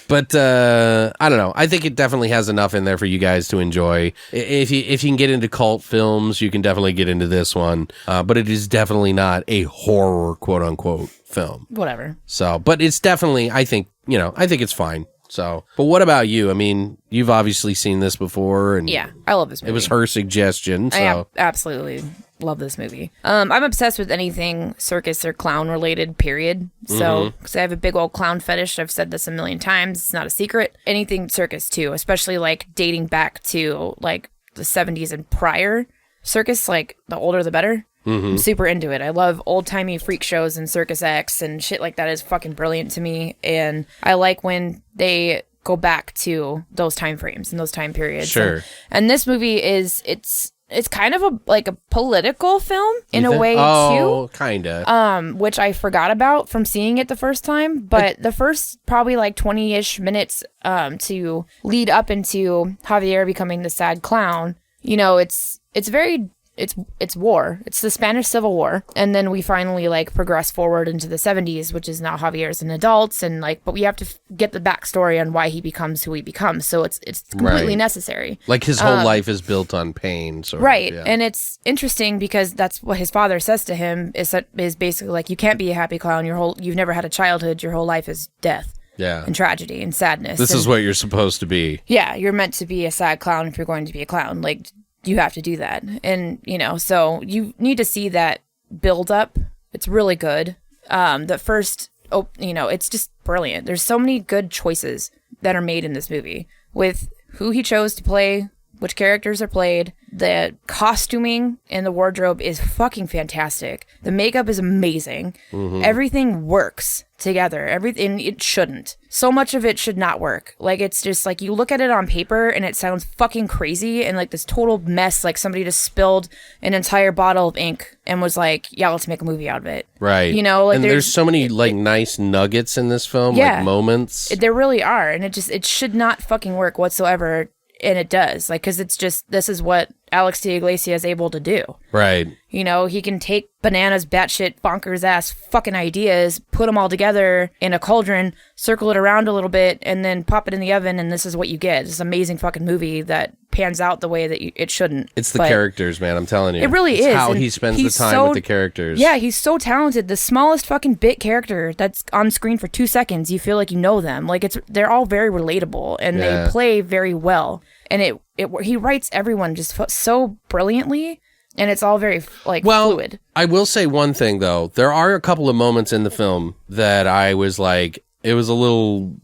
But I don't know. I think it definitely has enough in there for you guys to enjoy. If you can get into cult films, you can definitely get into this one. But it is definitely not a horror, quote unquote, film. Whatever. So, but it's definitely, I think it's fine. So, but what about you? I mean, you've obviously seen this before, and yeah, I love this movie. It was her suggestion. So. I absolutely love this movie. I'm obsessed with anything circus or clown related, period. So, because I have a big old clown fetish. I've said this a million times. It's not a secret. Anything circus too, especially like dating back to like the 70s and prior circus, like the older the better. I'm super into it. I love old-timey freak shows and Circus X and shit like that is fucking brilliant to me. And I like when they go back to those time frames and those time periods. Sure. And this movie it's kind of a political film in a way too. Kind of. Which I forgot about from seeing it the first time. But the first probably like 20-ish minutes to lead up into Javier becoming the sad clown, you know, it's very... It's war. It's the Spanish Civil War. And then we finally like progress forward into the 70s, which is now Javier's an adult, and like, but we have to get the backstory on why he becomes who he becomes. So it's completely necessary. Like his whole life is built on pain. So, right. Yeah. And it's interesting because that's what his father says to him is basically like, you can't be a happy clown. You've never had a childhood. Your whole life is death. Yeah. And tragedy and sadness. This is what you're supposed to be. Yeah. You're meant to be a sad clown if you're going to be a clown. Like, you have to do that. And, you know, so you need to see that build up. It's really good. The first, it's just brilliant. There's so many good choices that are made in this movie with who he chose to play, which characters are played. The costuming and the wardrobe is fucking fantastic. The makeup is amazing. Everything works together. Everything, it shouldn't. So much of it should not work. Like, it's just like you look at it on paper and it sounds fucking crazy and like this total mess. Like somebody just spilled an entire bottle of ink and was like, yeah, let's make a movie out of it. Right. You know, like and there's so many nice nuggets in this film, yeah, like moments. There really are. And it should not fucking work whatsoever. And it does, like, because it's just, this is what Alex de Iglesia is able to do. Right. You know, he can take bananas, batshit, bonkers ass fucking ideas, put them all together in a cauldron, circle it around a little bit, and then pop it in the oven, and this is what you get. It's an amazing fucking movie that pans out the way that it shouldn't. It's the characters, man, I'm telling you. It really is. How he spends the time with the characters. Yeah, he's so talented. The smallest fucking bit character that's on screen for 2 seconds, you feel like you know them. Like, they're all very relatable, and they play very well. And he writes everyone just so brilliantly, and it's all very fluid. I will say one thing though. There are a couple of moments in the film that I was like, it was a little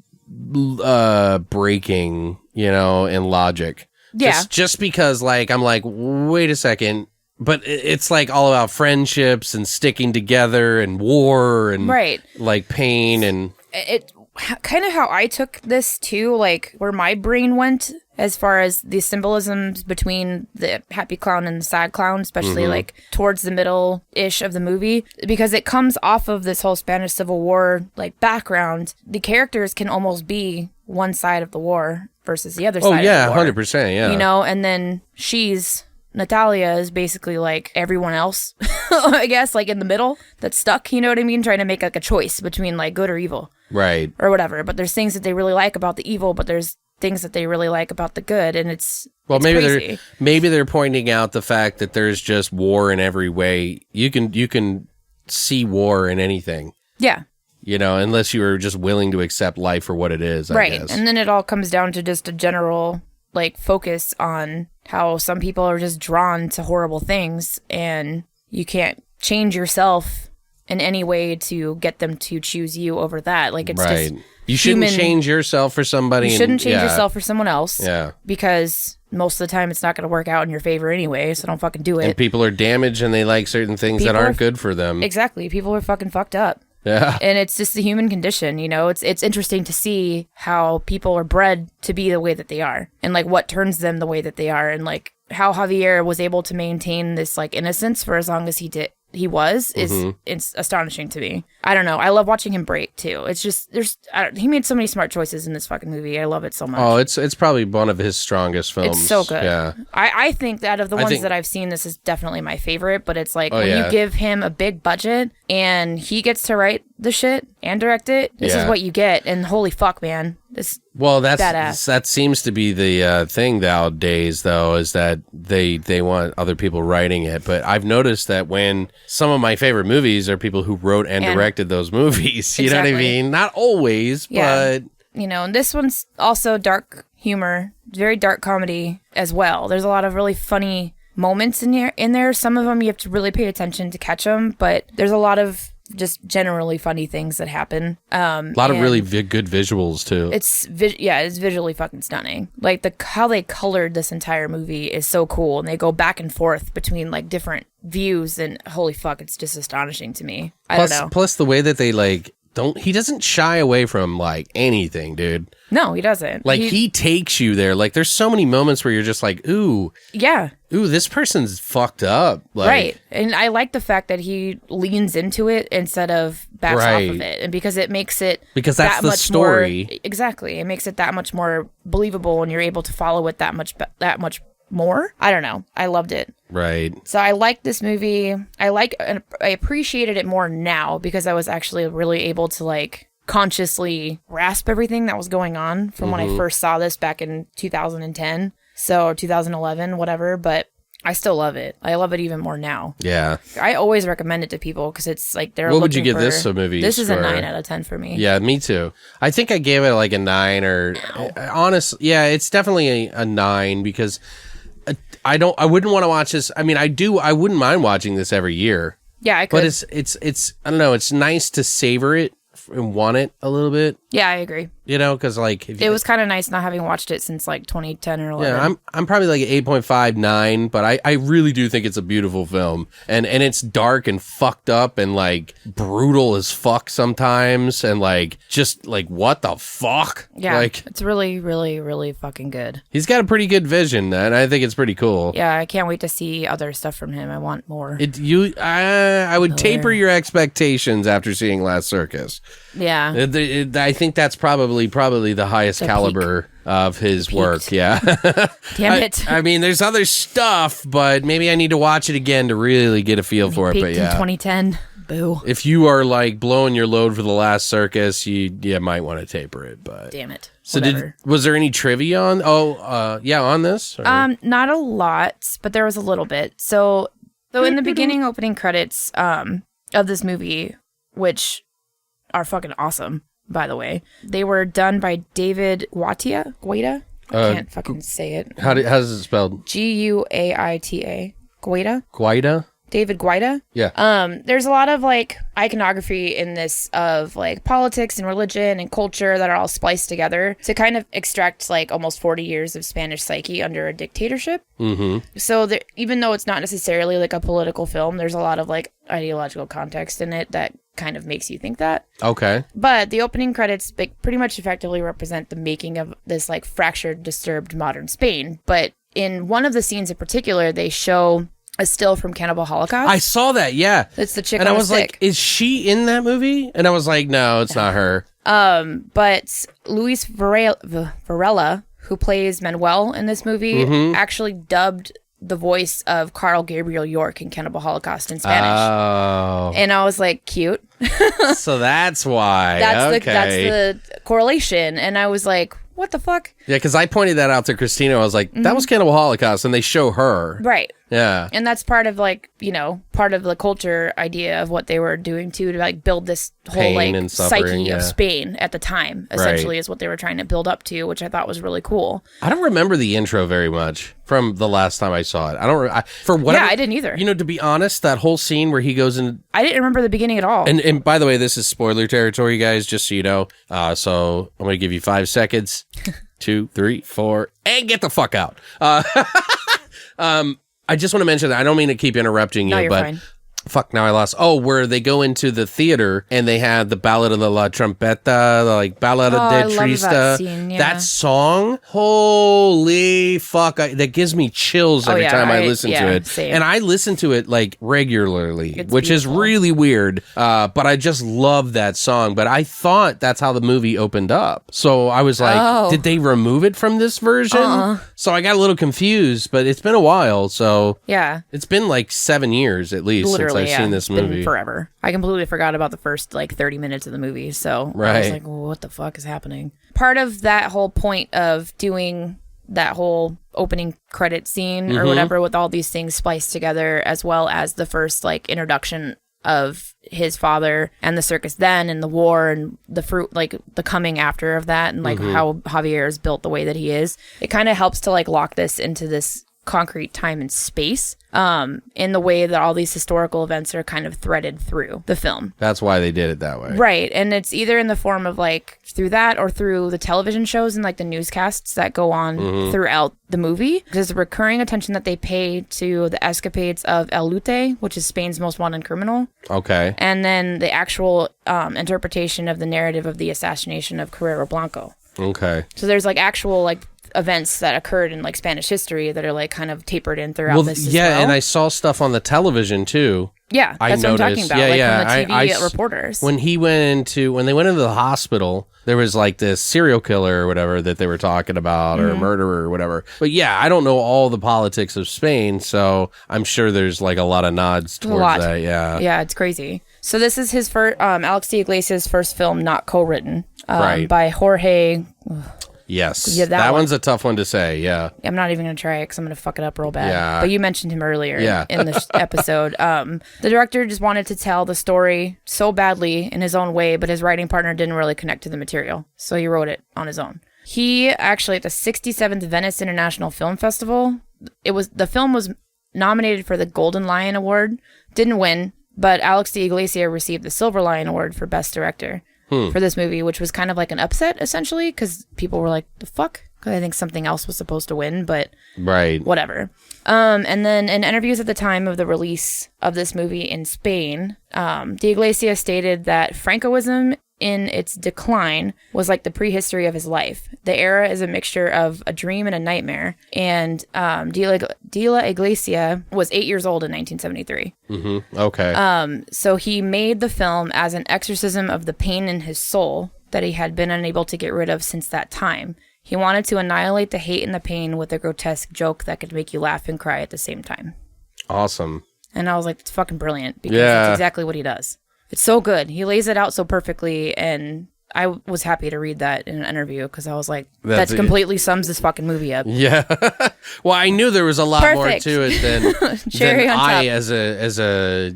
breaking, in logic. Yeah. Just because I'm like, wait a second. But it's like all about friendships and sticking together and war and like pain and it kind of how I took this too, like where my brain went as far as the symbolisms between the happy clown and the sad clown, especially like towards the middle-ish of the movie, because it comes off of this whole Spanish Civil War like background. The characters can almost be one side of the war versus the other side of the war. 100%, yeah. And then Natalia is basically like everyone else, I guess, like in the middle that's stuck, you know what I mean? Trying to make like a choice between like good or evil. Right. Or whatever. But there's things that they really like about the evil, but there's things that they really like about the good, and it's maybe they're pointing out the fact that there's just war in every way. You can see war in anything. Yeah. Unless you were just willing to accept life for what it is, I guess. And then it all comes down to just a general like focus on how some people are just drawn to horrible things, and you can't change yourself in any way to get them to choose you over that. Like, it's just you shouldn't change yourself for somebody. You shouldn't change yourself for someone else. Yeah. Because most of the time it's not going to work out in your favor anyway, so don't fucking do it. And people are damaged and they like certain things that aren't good for them. Exactly. People are fucking fucked up. Yeah. And it's just the human condition, It's interesting to see how people are bred to be the way that they are, and like what turns them the way that they are, and like how Javier was able to maintain this like innocence for as long as he did. It's astonishing to me. I don't know. I love watching him break too. It's just he made so many smart choices in this fucking movie. I love it so much. Oh, it's probably one of his strongest films. It's so good. Yeah. I think that out of the ones that I've seen, this is definitely my favorite. But it's like you give him a big budget and he gets to write the shit and direct it. This is what you get. And holy fuck, man, Badass. that seems to be the thing nowadays, though, is that they want other people writing it. But I've noticed that when some of my favorite movies are people who wrote and directed those movies, you know what I mean? Not always, but you know, and this one's also dark humor, very dark comedy as well. There's a lot of really funny moments in there. Some of them you have to really pay attention to catch them, but there's a lot of just generally funny things that happen. A lot of really good visuals too. It's visually fucking stunning. Like how they colored this entire movie is so cool, and they go back and forth between like different views, and holy fuck, it's just astonishing to me. I don't know. Plus the way that they like he doesn't shy away from like anything, dude. No, he doesn't. Like he takes you there. Like there's so many moments where you're just like, ooh, this person's fucked up. Like, right. And I like the fact that he leans into it instead of backs off of it. And because it makes it because that's that the much story. More, exactly. It makes it that much more believable, and you're able to follow it that much more. I don't know. I loved it. Right. So I liked this movie. I appreciated it more now because I was actually really able to like consciously grasp everything that was going on from when I first saw this back in 2010. So 2011, whatever. But I still love it. I love it even more now. Yeah. I always recommend it to people because it's like they're. What would you give this a movie? This is a 9 out of 10 for me. Yeah, me too. I think I gave it like a 9 or honestly, yeah, it's definitely a 9 because I wouldn't want to watch this. I mean, I wouldn't mind watching this every year. Yeah, I could. But it's I don't know, it's nice to savor it and want it a little bit. Yeah, I agree. You know, because like it was kind of nice not having watched it since like 2010 or 11. Yeah, I'm probably like 8.5, 9, but I really do think it's a beautiful film, and it's dark and fucked up and like brutal as fuck sometimes, and like just like what the fuck? Yeah, like it's really, really, really fucking good. He's got a pretty good vision, and I think it's pretty cool. Yeah, I can't wait to see other stuff from him. I want more. I would taper your expectations after seeing Last Circus. Yeah, I think that's probably the highest caliber of his work. Yeah. Damn it. I mean, there's other stuff, but maybe I need to watch it again to really get a feel for it. But yeah, in 2010. Boo. If you are like blowing your load for the Last Circus, you might want to taper it. But damn it. So was there any trivia on? On this? Or? Not a lot, but there was a little bit. So in the beginning opening credits of this movie, which are fucking awesome, by the way. They were done by David Guaita. I can't fucking say it. How does it spelled? Guaita. Guaita? Guaita? David Guaita? Yeah. There's a lot of like iconography in this of like politics and religion and culture that are all spliced together to kind of extract like almost 40 years of Spanish psyche under a dictatorship. Mm-hmm. So even though it's not necessarily like a political film, there's a lot of like ideological context in it that kind of makes you think that. Okay. But the opening credits pretty much effectively represent the making of this like fractured, disturbed modern Spain. But in one of the scenes in particular, they show a still from Cannibal Holocaust. I saw that, yeah. It's the chick and on I was a stick. like, is she in that movie? And I was like, no, it's not her. But Luis Varela, who plays Manuel in this movie, actually dubbed the voice of Carl Gabriel York in Cannibal Holocaust in Spanish. Oh. And I was like, cute. So that's why. That's the correlation. And I was like, what the fuck? Yeah, because I pointed that out to Christina. I was like, that was Cannibal Holocaust, and they show her. Right. Yeah. And that's part of like, part of the culture idea of what they were doing too, to like build this whole Pain like and suffering, psyche of Spain at the time, essentially, is what they were trying to build up to, which I thought was really cool. I don't remember the intro very much from the last time I saw it. I don't for whatever. Yeah, I didn't either. To be honest, that whole scene where he goes in. I didn't remember the beginning at all. And by the way, this is spoiler territory, guys, just so you know. So I'm going to give you 5 seconds. 2, 3, 4, and get the fuck out. I just want to mention that I don't mean to keep interrupting you, No, you're but fine. Fuck, now I lost. Oh, where they go into the theater and they have the Ballad of the La Trompeta, the like Ballad of I de love Trista. that scene, yeah. That song, holy fuck, that gives me chills every time I listen to it. Same. And I listen to it like regularly, It's which beautiful. is really weird. But I just love that song. But I thought that's how the movie opened up. So I was like, did they remove it from this version? So I got a little confused, but it's been a while. So Yeah. it's been like 7 years at least since Literally, I've seen this it's been movie. forever. I completely forgot about the first like 30 minutes of the movie. So I was Right. like, well, what the fuck is happening? Part of that whole point of doing that whole opening credit scene or whatever with all these things spliced together, as well as the first like introduction of his father and the circus then and the war and the fruit, like the coming after of that, and like how Javier is built the way that he is. It kind of helps to like lock this into this concrete time and space in the way that all these historical events are kind of threaded through the film. That's why they did it that way. Right. And it's either in the form of like through that or through the television shows and like the newscasts that go on throughout the movie. There's a recurring attention that they pay to the escapades of El Lute, which is Spain's most wanted criminal. Okay. And then the actual interpretation of the narrative of the assassination of Carrero Blanco. Okay. So there's like actual like events that occurred in like Spanish history that are like kind of tapered in throughout this as well. And I saw stuff on the television too. Yeah, that's what I'm talking about. Yeah, like from the TV I reporters. When they went into the hospital, there was like this serial killer or whatever that they were talking about, or a murderer or whatever. But yeah, I don't know all the politics of Spain, so I'm sure there's like a lot of nods towards that. Yeah, yeah, it's crazy. So this is his first, Alex de Iglesias' first film, not co-written, Right. by Jorge. Yes, Yeah, that one's a tough one to say. Yeah, I'm not even going to try it because I'm going to fuck it up real bad. Yeah. But you mentioned him earlier Yeah. in this episode. The director just wanted to tell the story so badly in his own way, but his writing partner didn't really connect to the material. So he wrote it on his own. He actually, at the 67th Venice International Film Festival, the film was nominated for the Golden Lion Award, didn't win, but Alex de Iglesia received the Silver Lion Award for Best Director. For this movie, which was kind of like an upset, essentially, because people were like, the fuck? Because I think something else was supposed to win, but right. whatever. And then in interviews at the time of the release of this movie in Spain, de Iglesias stated that Francoism in its decline was like the prehistory of his life. The era is a mixture of a dream and a nightmare. And De La Iglesia was 8 years old in 1973. Okay. So he made the film as an exorcism of the pain in his soul that he had been unable to get rid of since that time. He wanted to annihilate the hate and the pain with a grotesque joke that could make you laugh and cry at the same time. Awesome. And I was like, it's fucking brilliant, because that's exactly what he does. It's so good. He lays it out so perfectly, and I was happy to read that in an interview because I was like, that completely sums this fucking movie up. Yeah. Well, I knew there was a lot more Perfect. to it than, Cherry than on I, top. as a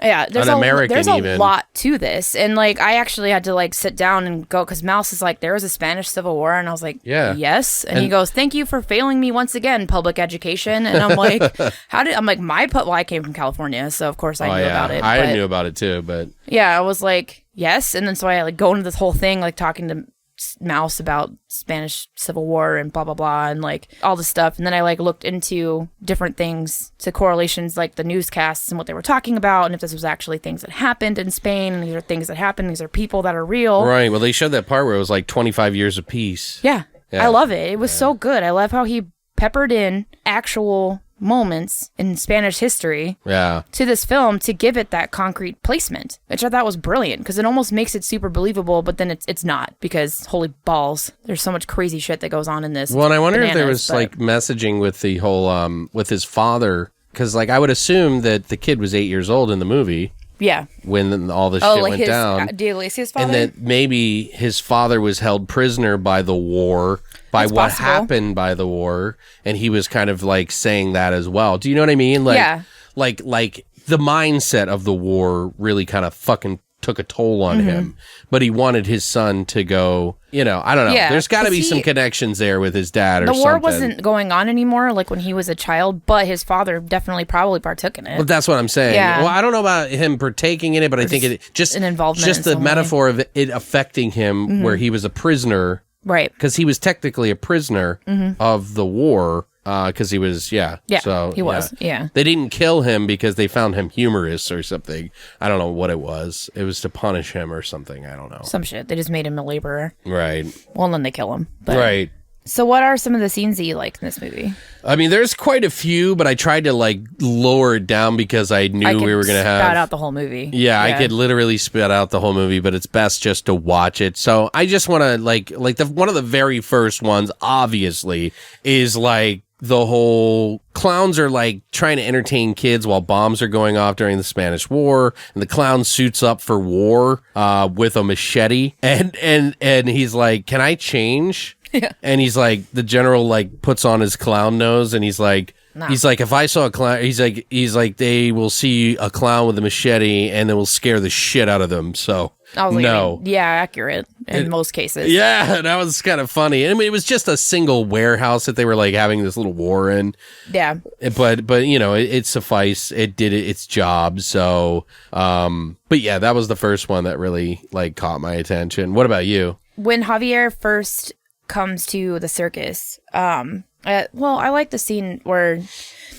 Yeah, there's an American there's a even. lot to this, and like I actually had to like sit down and go because Mouse is like, there was a Spanish Civil War, and I was like, Yeah. yes, and he goes, thank you for failing me once again, public education, and I'm like, well, I came from California, so of course I knew about it. I but knew about it too, but yeah, I was like, yes, and then so I like go into this whole thing like talking to Mouse about Spanish Civil War and blah blah blah and like all this stuff, and then I like looked into different things to correlations like the newscasts and what they were talking about, and if this was actually things that happened in Spain, and these are things that happened, these are people that are real. right. Well, they showed that part where it was like 25 years of peace. Yeah. Yeah. I love it. It was so good. I love how he peppered in actual moments in Spanish history Yeah. to this film to give it that concrete placement, which I thought was brilliant because it almost makes it super believable, but then it's not, because holy balls, there's so much crazy shit that goes on in this. Well, and I wonder if there was but- like messaging with the whole with his father, because like I would assume that the kid was 8 years old in the movie yeah. when all this Oh, shit like went his down. De Iglesias' father? And that maybe his father was held prisoner by the war, by That's what possible. happened by the war, and he was kind of like saying that as well. Do you know what I mean? Like, Yeah. like the mindset of the war really kind of fucking took a toll on him, but he wanted his son to go, I don't know. Yeah, There's got to 'cause be some connections there with his dad or the something. war wasn't going on anymore like when he was a child, but his father definitely probably partook in it. But that's what I'm saying. Yeah. Well, I don't know about him partaking in it, but I think it just an involvement just in the some way. metaphor of it affecting him, where he was a prisoner. Right. Because he was technically a prisoner of the war, because he was, Yeah, so, he was, yeah. They didn't kill him because they found him humorous or something. I don't know what it was. It was to punish him or something. I don't know. Some shit. They just made him a laborer. Right. Well, and then they kill him. But. Right. So what are some of the scenes that you liked in this movie? I mean, there's quite a few, but I tried to like lower it down because I knew we were going to have... spat out the whole movie. Yeah, I could literally spit out the whole movie, but it's best just to watch it. So I just want to like one of the very first ones, obviously, is like the whole clowns are like trying to entertain kids while bombs are going off during the Spanish War, and the clown suits up for war with a machete, and he's like, "Can I change?" Yeah. And he's like, the general like puts on his clown nose, and he's like, Nah. he's like, if I saw a clown, he's like, they will see a clown with a machete, and it will scare the shit out of them. So I was like, no, yeah, accurate in most cases. yeah, that was kind of funny. I mean, it was just a single warehouse that they were like having this little war in. Yeah, but you know, it sufficed. It did its job. So, but yeah, that was the first one that really like caught my attention. What about you? when Javier first comes to the circus, I like the scene where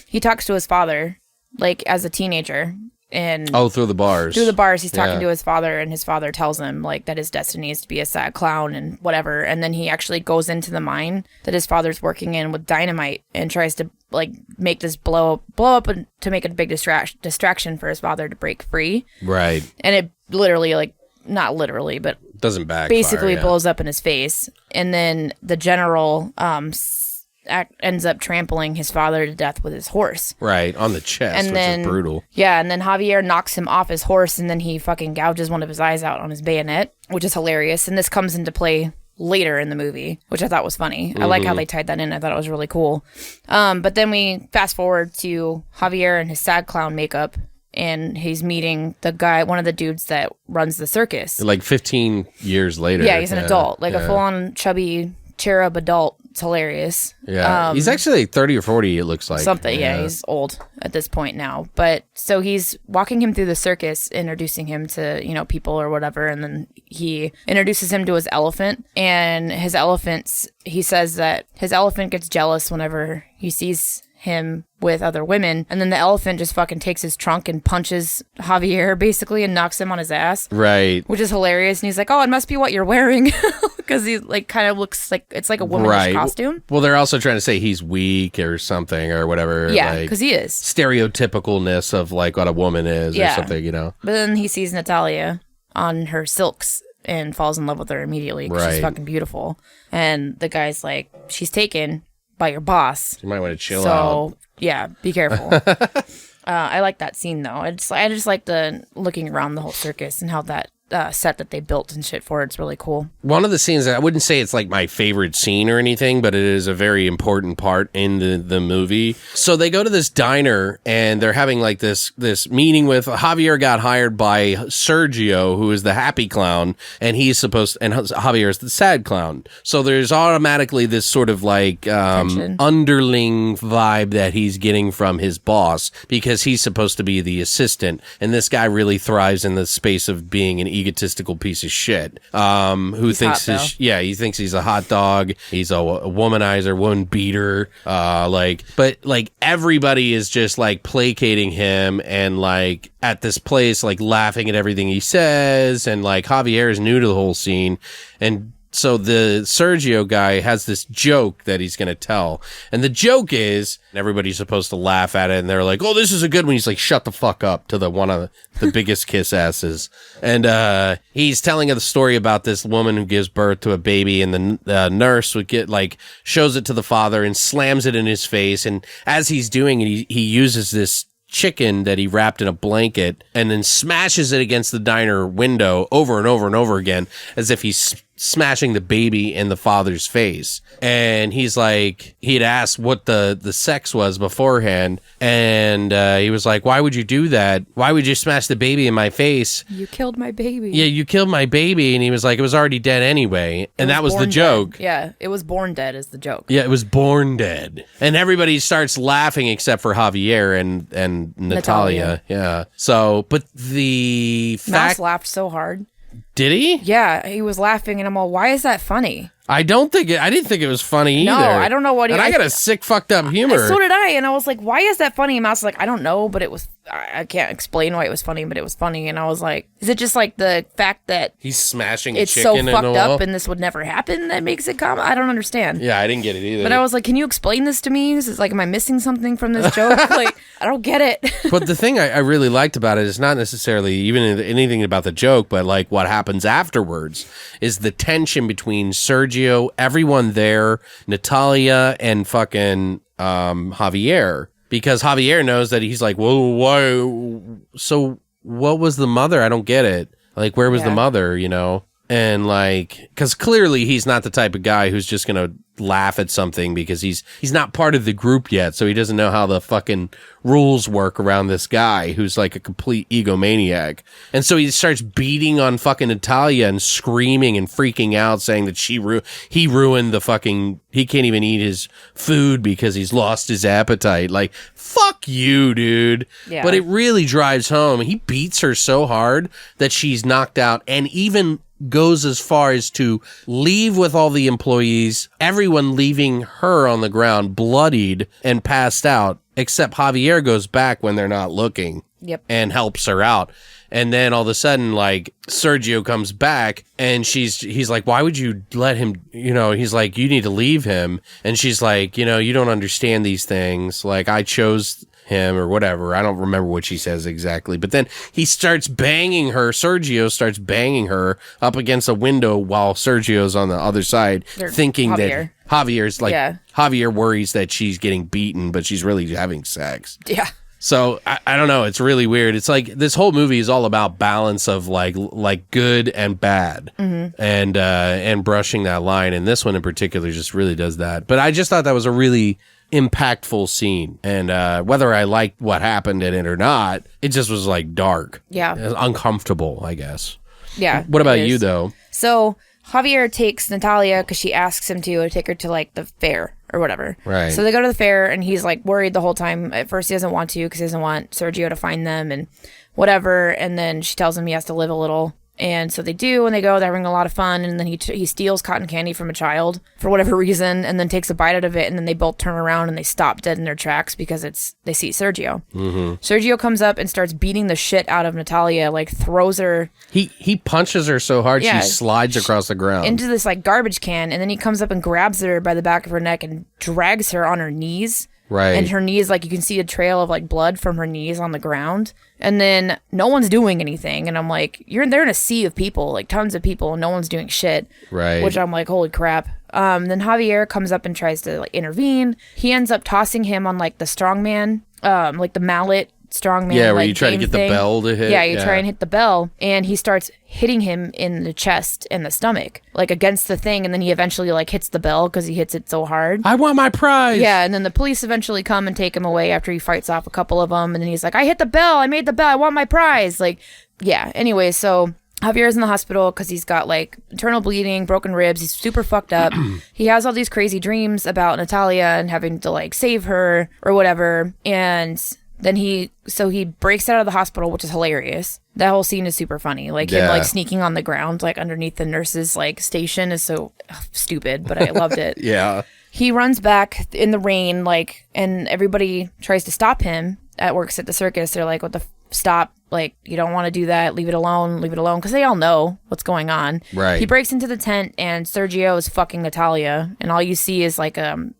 he talks to his father, like as a teenager, and through the bars. He's talking to his father, and his father tells him like that his destiny is to be a sad clown and whatever. And then he actually goes into the mine that his father's working in with dynamite and tries to like make this blow up and to make a big distraction for his father to break free. Right. And it literally, like, not literally, but doesn't backfire. Basically blows up in his face. And then the general ends up trampling his father to death with his horse. Right, on the chest, which is brutal. Yeah, and then Javier knocks him off his horse, and then he fucking gouges one of his eyes out on his bayonet, which is hilarious. And this comes into play later in the movie, which I thought was funny. I like how they tied that in. I thought it was really cool. But then we fast forward to Javier in his sad clown makeup, and he's meeting the guy, one of the dudes that runs the circus. Like 15 years later. Yeah, he's an adult, like a full-on chubby cherub adult. It's hilarious. Yeah, he's actually like 30 or 40, it looks like. Something, yeah, he's old at this point now. But so he's walking him through the circus, introducing him to, people or whatever, and then he introduces him to his elephant. And his elephants, he says that his elephant gets jealous whenever he sees him with other women, and then the elephant just fucking takes his trunk and punches Javier basically and knocks him on his ass. Right. Which is hilarious. And he's like, "Oh, it must be what you're wearing," because he like kind of looks like it's like a womanish costume. Well, they're also trying to say he's weak or something or whatever. Yeah, because he is. Stereotypicalness of like what a woman is or something, But then he sees Natalia on her silks and falls in love with her immediately because she's fucking beautiful. And the guy's like, "She's taken by your boss. You might want to chill out." So, yeah, be careful. I like that scene, though. I just like the looking around the whole circus and how that set that they built and shit for it's really cool. One of the scenes, I wouldn't say it's like my favorite scene or anything, but it is a very important part in the movie. So they go to this diner and they're having like this meeting with Javier. Got hired by Sergio, who is the happy clown, and Javier is the sad clown. So there's automatically this sort of like underling vibe that he's getting from his boss because he's supposed to be the assistant, and this guy really thrives in the space of being an egotistical piece of shit who thinks he thinks he's a hot dog, he's a womanizer, woman beater, but everybody is just like placating him and like at this place like laughing at everything he says, and like Javier is new to the whole scene, and so the Sergio guy has this joke that he's going to tell. And the joke is, everybody's supposed to laugh at it. And they're like, "Oh, this is a good one." He's like, "Shut the fuck up," to one of the biggest kiss asses. And he's telling the story about this woman who gives birth to a baby. And the nurse would shows it to the father and slams it in his face. And as he's doing it, he uses this chicken that he wrapped in a blanket and then smashes it against the diner window over and over and over again as if he's smashing the baby in the father's face. And he's like, he'd asked what the sex was beforehand, and he was like, "Why would you do that? Why would you smash the baby in my face? You killed my baby." Yeah, you killed my baby. And he was like, "It was already dead anyway." And that was the joke. Dead. Yeah, it was born dead is the joke. Yeah, it was born dead. And everybody starts laughing except for Javier and Natalia. Yeah. So, but the Mouse laughed so hard. Did he? Yeah, he was laughing, and I'm all, "Why is that funny?" I didn't think it was funny either. No, I don't know what he... And I got a sick, fucked up humor. So did I, and I was like, "Why is that funny?" And Mouse was like, "I don't know, but it was... I can't explain why it was funny, but it was funny." And I was like, is it just like the fact that... he's smashing it's chicken so fucked up and this would never happen that makes it common? I don't understand. Yeah, I didn't get it either. But I was like, can you explain this to me? This is like, am I missing something from this joke? Like, I don't get it. But the thing I really liked about it is not necessarily even anything about the joke, but like what happens afterwards is the tension between Sergio Sergio, everyone there, Natalia, and fucking Javier. Because Javier knows that he's like, whoa, why? So what was the mother? I don't get it. Like, where was the mother, you know? And like, because clearly he's not the type of guy who's just going to laugh at something because he's not part of the group yet. So he doesn't know how the fucking rules work around this guy who's like a complete egomaniac. And so he starts beating on fucking Natalia and screaming and freaking out, saying that he ruined the fucking, he can't even eat his food because he's lost his appetite. Like, fuck you, dude. Yeah. But it really drives home. He beats her so hard that she's knocked out, and even goes as far as to leave with all the employees, everyone leaving her on the ground bloodied and passed out, except Javier goes back when they're not looking. Yep. And helps her out. And then all of a sudden, like, Sergio comes back and he's like, why would you let him, you know, he's like, you need to leave him. And she's like, you know, you don't understand these things. Like, I chose him or whatever. I don't remember what she says exactly. But then he starts banging her. Sergio starts banging her up against a window while Sergio's on the other side, thinking that Javier's like, Javier worries that she's getting beaten, but she's really having sex. Yeah. So I don't know. It's really weird. It's like this whole movie is all about balance of like good and bad, and brushing that line. And this one in particular just really does that. But I just thought that was a really impactful scene, and whether I liked what happened in it or not, it just was like dark. Yeah, it was uncomfortable, I guess. Yeah. What about you though? So Javier takes Natalia because she asks him to take her to like the fair or whatever. Right. So they go to the fair and he's like worried the whole time. At first he doesn't want to because he doesn't want Sergio to find them and whatever. And then she tells him he has to live a little. And so they do, and they go, they're having a lot of fun, and then he steals cotton candy from a child for whatever reason, and then takes a bite out of it, and then they both turn around and they stop dead in their tracks because they see Sergio. Mm-hmm. Sergio comes up and starts beating the shit out of Natalia, like throws her. He punches her so hard she slides across the ground into this like garbage can, and then he comes up and grabs her by the back of her neck and drags her on her knees. Right. And her knees, like, you can see a trail of, like, blood from her knees on the ground. And then no one's doing anything. And I'm like, they're in a sea of people, like, tons of people, and no one's doing shit. Right. Which I'm like, holy crap. Then Javier comes up and tries to, like, intervene. He ends up tossing him on, like, the strongman, like, the mallet strongman. Yeah, where like, you try to get the bell to hit. Yeah, you try and hit the bell, and he starts hitting him in the chest and the stomach, like against the thing, and then he eventually like hits the bell because he hits it so hard. I want my prize. Yeah, and then the police eventually come and take him away after he fights off a couple of them, and then he's like, I hit the bell, I made the bell, I want my prize. Like, yeah, anyway, so Javier's in the hospital because he's got like internal bleeding, broken ribs, he's super fucked up. He has all these crazy dreams about Natalia and having to like save her or whatever, and then he breaks out of the hospital, which is hilarious. That whole scene is super funny. Like him like sneaking on the ground, like underneath the nurse's like station is so stupid, but I loved it. Yeah. He runs back in the rain, like, and everybody tries to stop him at works at the circus. They're like, what the stop? Like, you don't want to do that. Leave it alone. Leave it alone. Because they all know what's going on. Right. He breaks into the tent and Sergio is fucking Natalia. And all you see is like a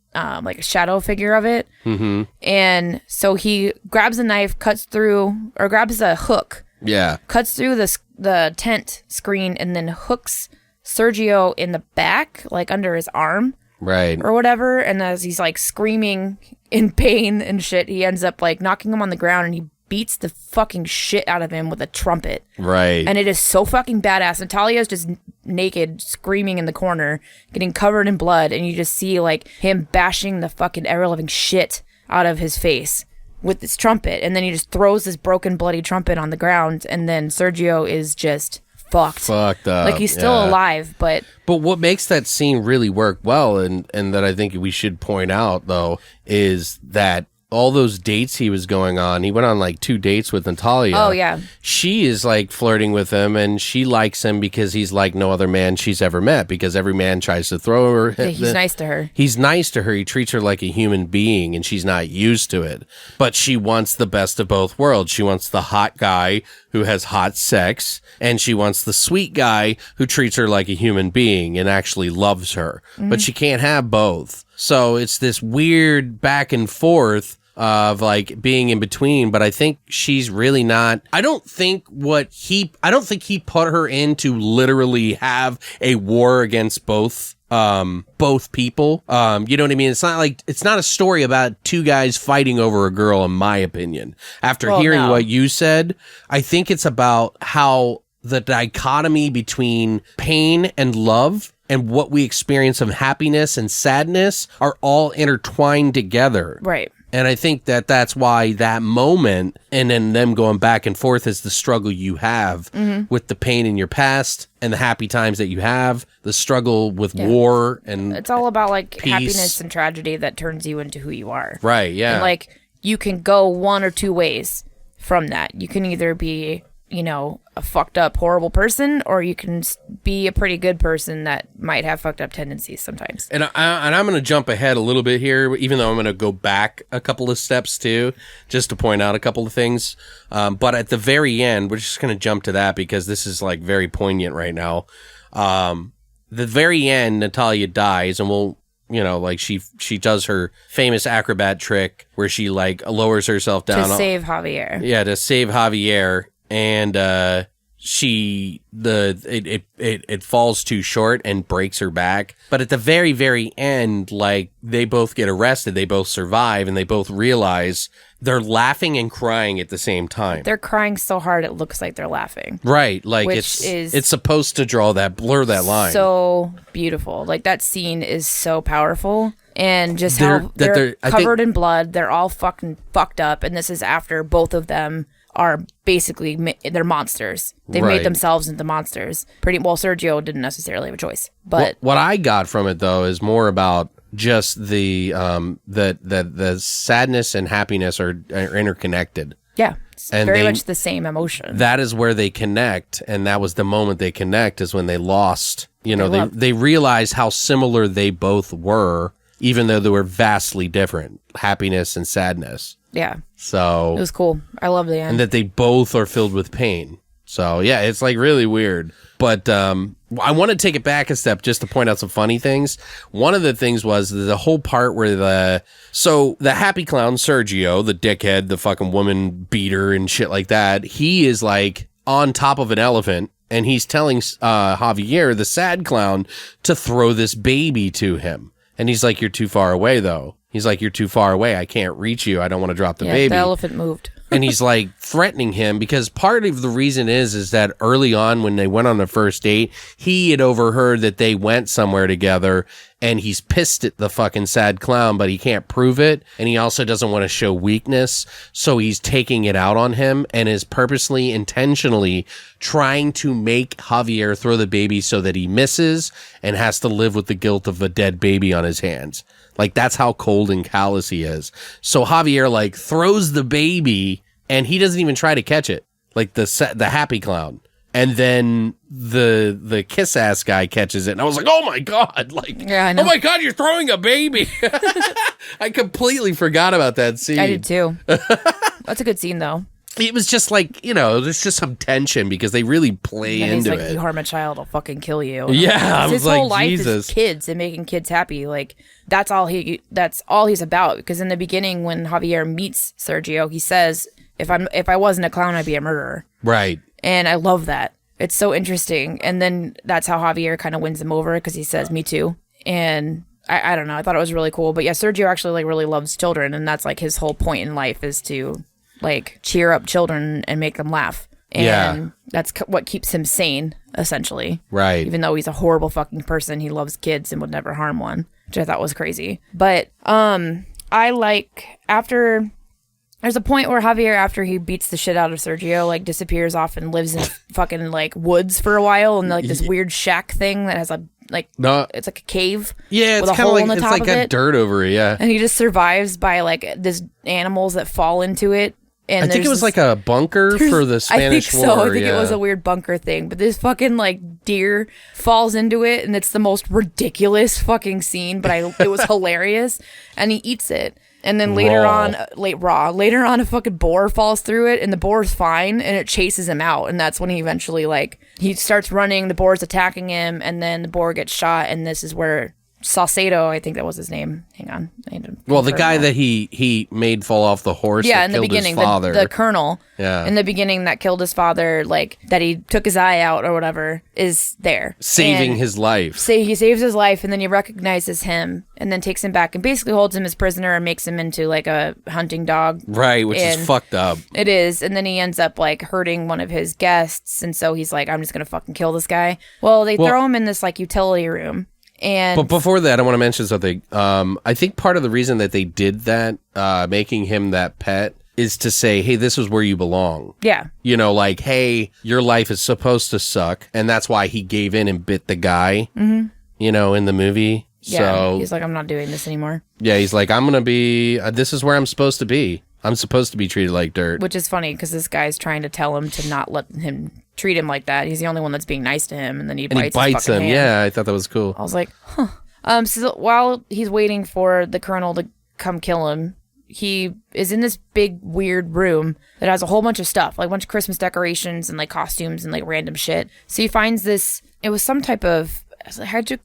shadow figure of it. Mm-hmm. And so he grabs a knife, grabs a hook. Yeah. Cuts through the tent screen and then hooks Sergio in the back, like under his arm. Right. Or whatever. And as he's like screaming in pain and shit, he ends up like knocking him on the ground and he beats the fucking shit out of him with a trumpet. Right. And it is so fucking badass. Natalia's just naked, screaming in the corner, getting covered in blood, and you just see like him bashing the fucking ever-living shit out of his face with this trumpet. And then he just throws this broken, bloody trumpet on the ground, and then Sergio is just fucked up. Like he's still alive, but what makes that scene really work well, and that I think we should point out though, is that all those dates he was going on, he went on like 2 dates with Natalia. Oh, yeah. She is like flirting with him, and she likes him because he's like no other man she's ever met, because every man tries to throw her. Yeah, he's nice to her. He's nice to her. He treats her like a human being, and she's not used to it. But she wants the best of both worlds. She wants the hot guy who has hot sex, and she wants the sweet guy who treats her like a human being and actually loves her. Mm-hmm. But she can't have both. So it's this weird back and forth of like being in between, but I think she's really not. I don't think he put her in to literally have a war against both both people. You know what I mean? It's not a story about two guys fighting over a girl, in my opinion. After hearing what you said, I think it's about how the dichotomy between pain and love and what we experience of happiness and sadness are all intertwined together. Right. And I think that's why that moment and then them going back and forth is the struggle you have with the pain in your past and the happy times that you have, the struggle with war and it's all about like peace. Happiness and tragedy that turns you into who you are. Right, yeah. And like you can go one or two ways from that. You can either be, you know, a fucked up, horrible person, or you can be a pretty good person that might have fucked up tendencies sometimes. And I'm going to jump ahead a little bit here, even though I'm going to go back a couple of steps too, just to point out a couple of things. But at the very end, we're just going to jump to that because this is like very poignant right now. The very end, Natalia dies, and we'll, you know, like she does her famous acrobat trick where she like lowers herself down to save Javier. Yeah, to save Javier. And it falls too short and breaks her back. But at the very, very end, like they both get arrested, they both survive, and they both realize they're laughing and crying at the same time. They're crying so hard it looks like they're laughing. Right, like it's supposed to blur that line. So beautiful. Like that scene is so powerful. And just how they're covered in blood, they're all fucking fucked up, and this is after both of them are basically they're monsters. They made themselves into monsters. Sergio didn't necessarily have a choice. But what I got from it though is more about just the sadness and happiness are interconnected. Yeah, it's very much the same emotion. That is where they connect, and that was the moment they connect is when they lost. You know, they realized how similar they both were, even though they were vastly different. Happiness and sadness. Yeah. So it was cool. I love the end. And that they both are filled with pain. So yeah, it's like really weird. But I want to take it back a step just to point out some funny things. One of the things was the whole part where the happy clown, Sergio, the dickhead, the fucking woman beater and shit like that, he is like on top of an elephant and he's telling Javier, the sad clown, to throw this baby to him. And he's like, "You're too far away, though." He's like, "You're too far away. I can't reach you. I don't want to drop the baby." The elephant moved. And he's like threatening him because part of the reason is that early on when they went on the first date, he had overheard that they went somewhere together and he's pissed at the fucking sad clown, but he can't prove it. And he also doesn't want to show weakness. So he's taking it out on him and is purposely, intentionally trying to make Javier throw the baby so that he misses and has to live with the guilt of a dead baby on his hands. Like, that's how cold and callous he is. So Javier, like, throws the baby, and he doesn't even try to catch it. Like, the happy clown. And then the kiss-ass guy catches it. And I was like, oh, my God. Like, yeah, I know. Oh, my God, you're throwing a baby. I completely forgot about that scene. I did, too. That's a good scene, though. It was just like, you know, there's just some tension because they really play into he's like, it. "You harm a child, I'll fucking kill you." Yeah, I was his like, whole life Jesus. is kids and making kids happy. Like that's all he's about. Because in the beginning, when Javier meets Sergio, he says, "If I wasn't a clown, I'd be a murderer." Right. And I love that. It's so interesting. And then that's how Javier kind of wins him over because he says, "Me too." And I don't know. I thought it was really cool. But yeah, Sergio actually like really loves children, and that's like his whole point in life is to like cheer up children and make them laugh. And that's what keeps him sane, essentially. Right. Even though he's a horrible fucking person, he loves kids and would never harm one, which I thought was crazy. But I like after there's a point where Javier, after he beats the shit out of Sergio, like disappears off and lives in fucking like woods for a while and like this weird shack thing that has a it's like a cave. Yeah, with it's a hole kind in the of like top it's like got it. dirt over it. Yeah, and he just survives by like this animals that fall into it. And I think it was like a bunker for the Spanish War. I think it was a weird bunker thing. But this fucking like deer falls into it, and it's the most ridiculous fucking scene. But it was hilarious, and he eats it. And then later on, a fucking boar falls through it, and the boar's fine, and it chases him out. And that's when he eventually he starts running. The boar's attacking him, and then the boar gets shot, and this is where Salcedo, I think that was his name. Hang on. Well, the guy that he made fall off the horse. Yeah, that in the killed his beginning, father. the colonel. Yeah. In the beginning, that killed his father, like that he took his eye out or whatever, is there saving his life. He saves his life, and then he recognizes him, and then takes him back and basically holds him as prisoner and makes him into like a hunting dog. Right, which is fucked up. It is, and then he ends up like hurting one of his guests, and so he's like, I'm just gonna fucking kill this guy. Well, they throw him in this like utility room. But before that, I want to mention something. I think part of the reason that they did that, making him that pet, is to say, hey, this is where you belong. Yeah. You know, like, hey, your life is supposed to suck. And that's why he gave in and bit the guy, you know, in the movie. Yeah. So, he's like, I'm not doing this anymore. Yeah, he's like, I'm going to be, this is where I'm supposed to be. I'm supposed to be treated like dirt. Which is funny because this guy's trying to tell him to not let him treat him like that. He's the only one that's being nice to him, and then he bites his him. hand. Yeah, I thought that was cool. I was like, huh. So while he's waiting for the colonel to come kill him, he is in this big weird room that has a whole bunch of stuff, like a bunch of Christmas decorations and like costumes and like random shit. So he finds this. It was some type of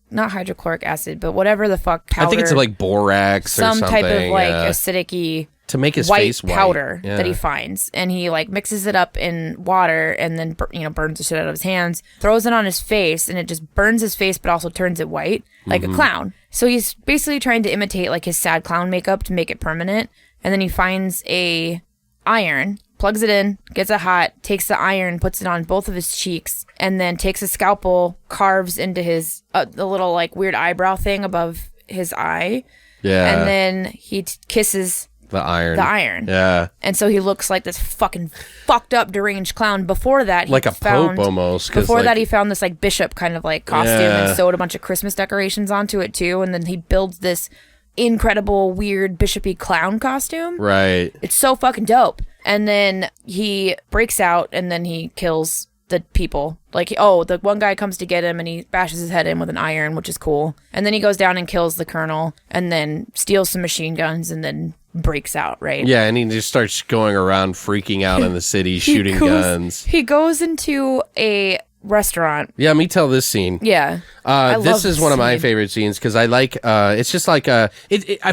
not hydrochloric acid, but whatever the fuck powder. I think it's like borax or something. Some type of like acidic-y to make his white face white. powder Yeah. that he finds, and he like mixes it up in water and then burns the shit out of his hands, throws it on his face, and it just burns his face but also turns it white like a clown. So he's basically trying to imitate like his sad clown makeup to make it permanent, and then he finds a iron, plugs it in, gets it hot, takes the iron, puts it on both of his cheeks, and then takes a scalpel, carves into his the little like weird eyebrow thing above his eye. Yeah. And then he kisses the iron. Yeah. And so he looks like this fucking fucked up deranged clown. Before that, he like a pope almost. Before that, he found this like bishop kind of like costume and sewed a bunch of Christmas decorations onto it too. And then he builds this incredible, weird, bishopy clown costume. Right. It's so fucking dope. And then he breaks out and then he kills the people. Like, the one guy comes to get him and he bashes his head in with an iron, which is cool. And then he goes down and kills the colonel and then steals some machine guns and then breaks out, right? Yeah, and he just starts going around freaking out in the city, shooting guns. He goes into a restaurant. Yeah, me tell this scene. Yeah. This is one of my favorite scenes because I like it's just like I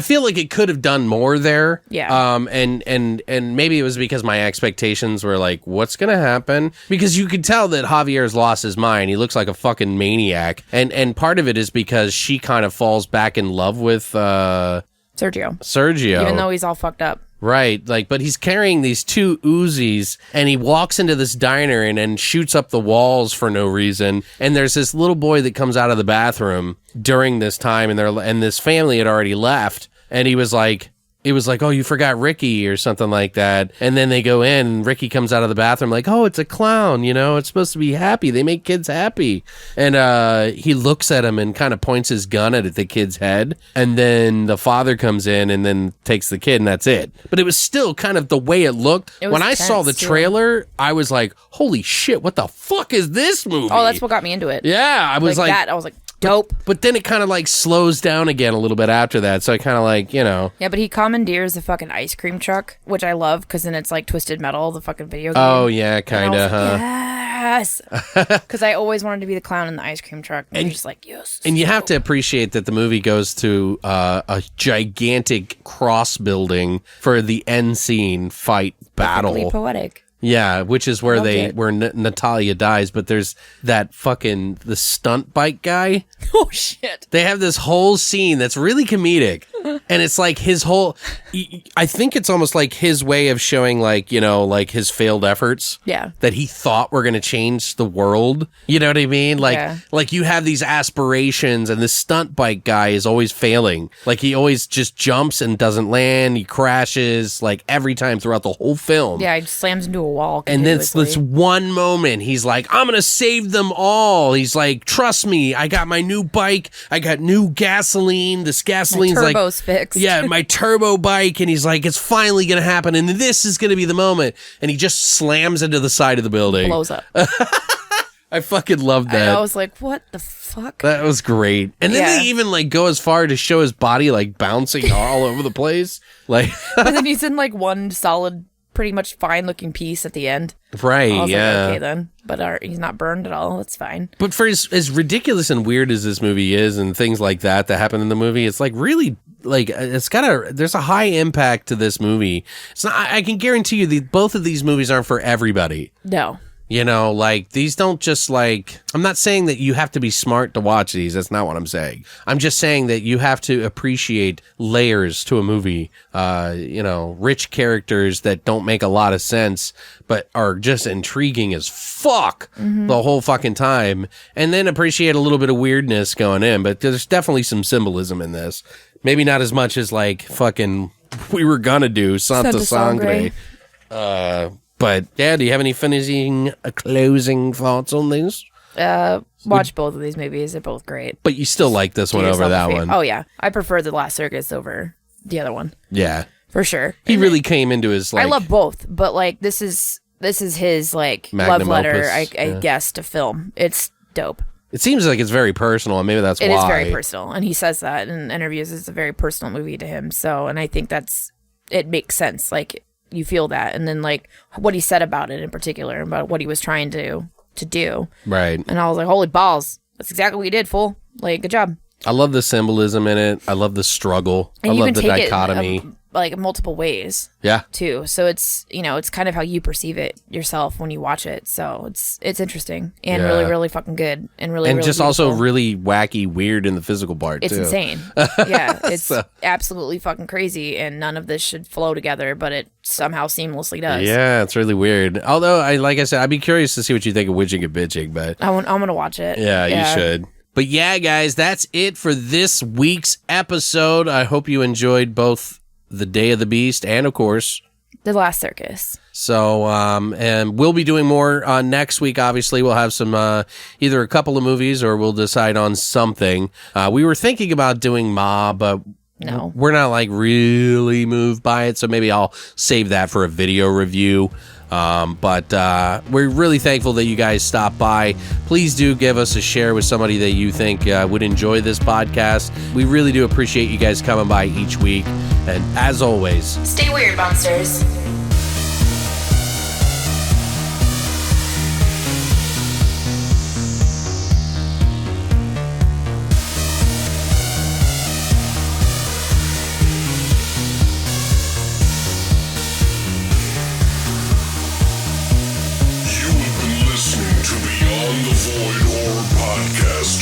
feel like it could have done more there. Yeah. And maybe it was because my expectations were like, what's gonna happen? Because you could tell that Javier's lost his mind. He looks like a fucking maniac. And part of it is because she kind of falls back in love with Sergio. Even though he's all fucked up. Right, but he's carrying these two Uzis, and he walks into this diner and shoots up the walls for no reason. And there's this little boy that comes out of the bathroom during this time, and this family had already left, and it was like, oh, you forgot Ricky or something like that. And then they go in, and Ricky comes out of the bathroom like, oh, it's a clown, it's supposed to be happy. They make kids happy. And he looks at him and kind of points his gun at the kid's head. And then the father comes in and then takes the kid, and that's it. But it was still kind of the way it looked. When I saw the trailer, I was like, holy shit, what the fuck is this movie? Oh, that's what got me into it. Yeah, I was like that. I was like, dope. But then it kind of like slows down again a little bit after that. So I kind of like, Yeah, but he commandeers the fucking ice cream truck, which I love because then it's like Twisted Metal, the fucking video game. Oh, yeah, kind of, huh? Yes. Because I always wanted to be the clown in the ice cream truck. And you're just like, yes. And you have to appreciate that the movie goes to a gigantic cross building for the end scene fight battle. Perfectly poetic. Yeah, which is where Natalia dies, but there's that the stunt bike guy. Oh shit. They have this whole scene that's really comedic. And it's like his whole I think it's almost like his way of showing like his failed efforts. Yeah. That he thought were going to change the world. You know what I mean? Like you have these aspirations and this stunt bike guy is always failing. Like he always just jumps and doesn't land, he crashes like every time throughout the whole film. Yeah, he slams into a wall. And then this one moment, he's like, I'm going to save them all. He's like, trust me, I got my new bike. I got new gasoline. This gasoline's my like, turbo's fixed. Yeah, my turbo bike. And he's like, it's finally going to happen. And this is going to be the moment. And he just slams into the side of the building. Blows up. I fucking loved that. I was like, what the fuck? That was great. And then they even like go as far to show his body like bouncing all over the place. Like, but then he's in like one solid pretty much fine looking piece at the end. Right, I was yeah. like, okay then. But he's not burned at all. That's fine. But for as ridiculous and weird as this movie is and things like that happen in the movie, it's like really like there's a high impact to this movie. It's not, I can guarantee you that both of these movies aren't for everybody. No. You know, like these don't just like, I'm not saying that you have to be smart to watch these. That's not what I'm saying. I'm just saying that you have to appreciate layers to a movie, you know, rich characters that don't make a lot of sense, but are just intriguing as fuck the whole fucking time. And then appreciate a little bit of weirdness going in, but there's definitely some symbolism in this. Maybe not as much as like fucking we were gonna do Santa Sangre. But yeah, do you have any finishing closing thoughts on these? Watch both of these movies. They're both great. But you still like this one over that one. Oh yeah. I prefer the Last Circus over the other one. Yeah. For sure. He really came into his like, I love both, but like this is his like magnum love letter, opus. I guess, to film. It's dope. It seems like it's very personal, and maybe that's why. It is very personal, and he says that in interviews. It's a very personal movie to him. So, and I think it makes sense. Like, you feel that, and then like what he said about it in particular, about what he was trying to do. Right. And I was like, holy balls, that's exactly what you did, fool. Like, good job. I love the symbolism in it. I love the struggle. And I you love can the take dichotomy. it like multiple ways. Yeah. Too. So it's, you know, it's kind of how you perceive it yourself when you watch it. So it's interesting and really, really fucking good and really, really just beautiful. also really wacky, weird in the physical part It's too. insane. Yeah, it's absolutely fucking crazy, and none of this should flow together, but it somehow seamlessly does. Yeah, it's really weird. Although, like I said, I'd be curious to see what you think of Witching and Bitching, but I'm gonna watch it. yeah, you should. But yeah, guys, that's it for this week's episode. I hope you enjoyed both The Day of the Beast and, of course, The Last Circus. So, and we'll be doing more next week. Obviously, we'll have some either a couple of movies or we'll decide on something. We were thinking about doing Ma, but No. we're not like really moved by it. So maybe I'll save that for a video review. But we're really thankful that you guys stopped by. Please do give us a share with somebody that you think would enjoy this podcast. We really do appreciate you guys coming by each week. And as always, Stay weird, monsters. You have been listening to Beyond the Void Horror Podcast.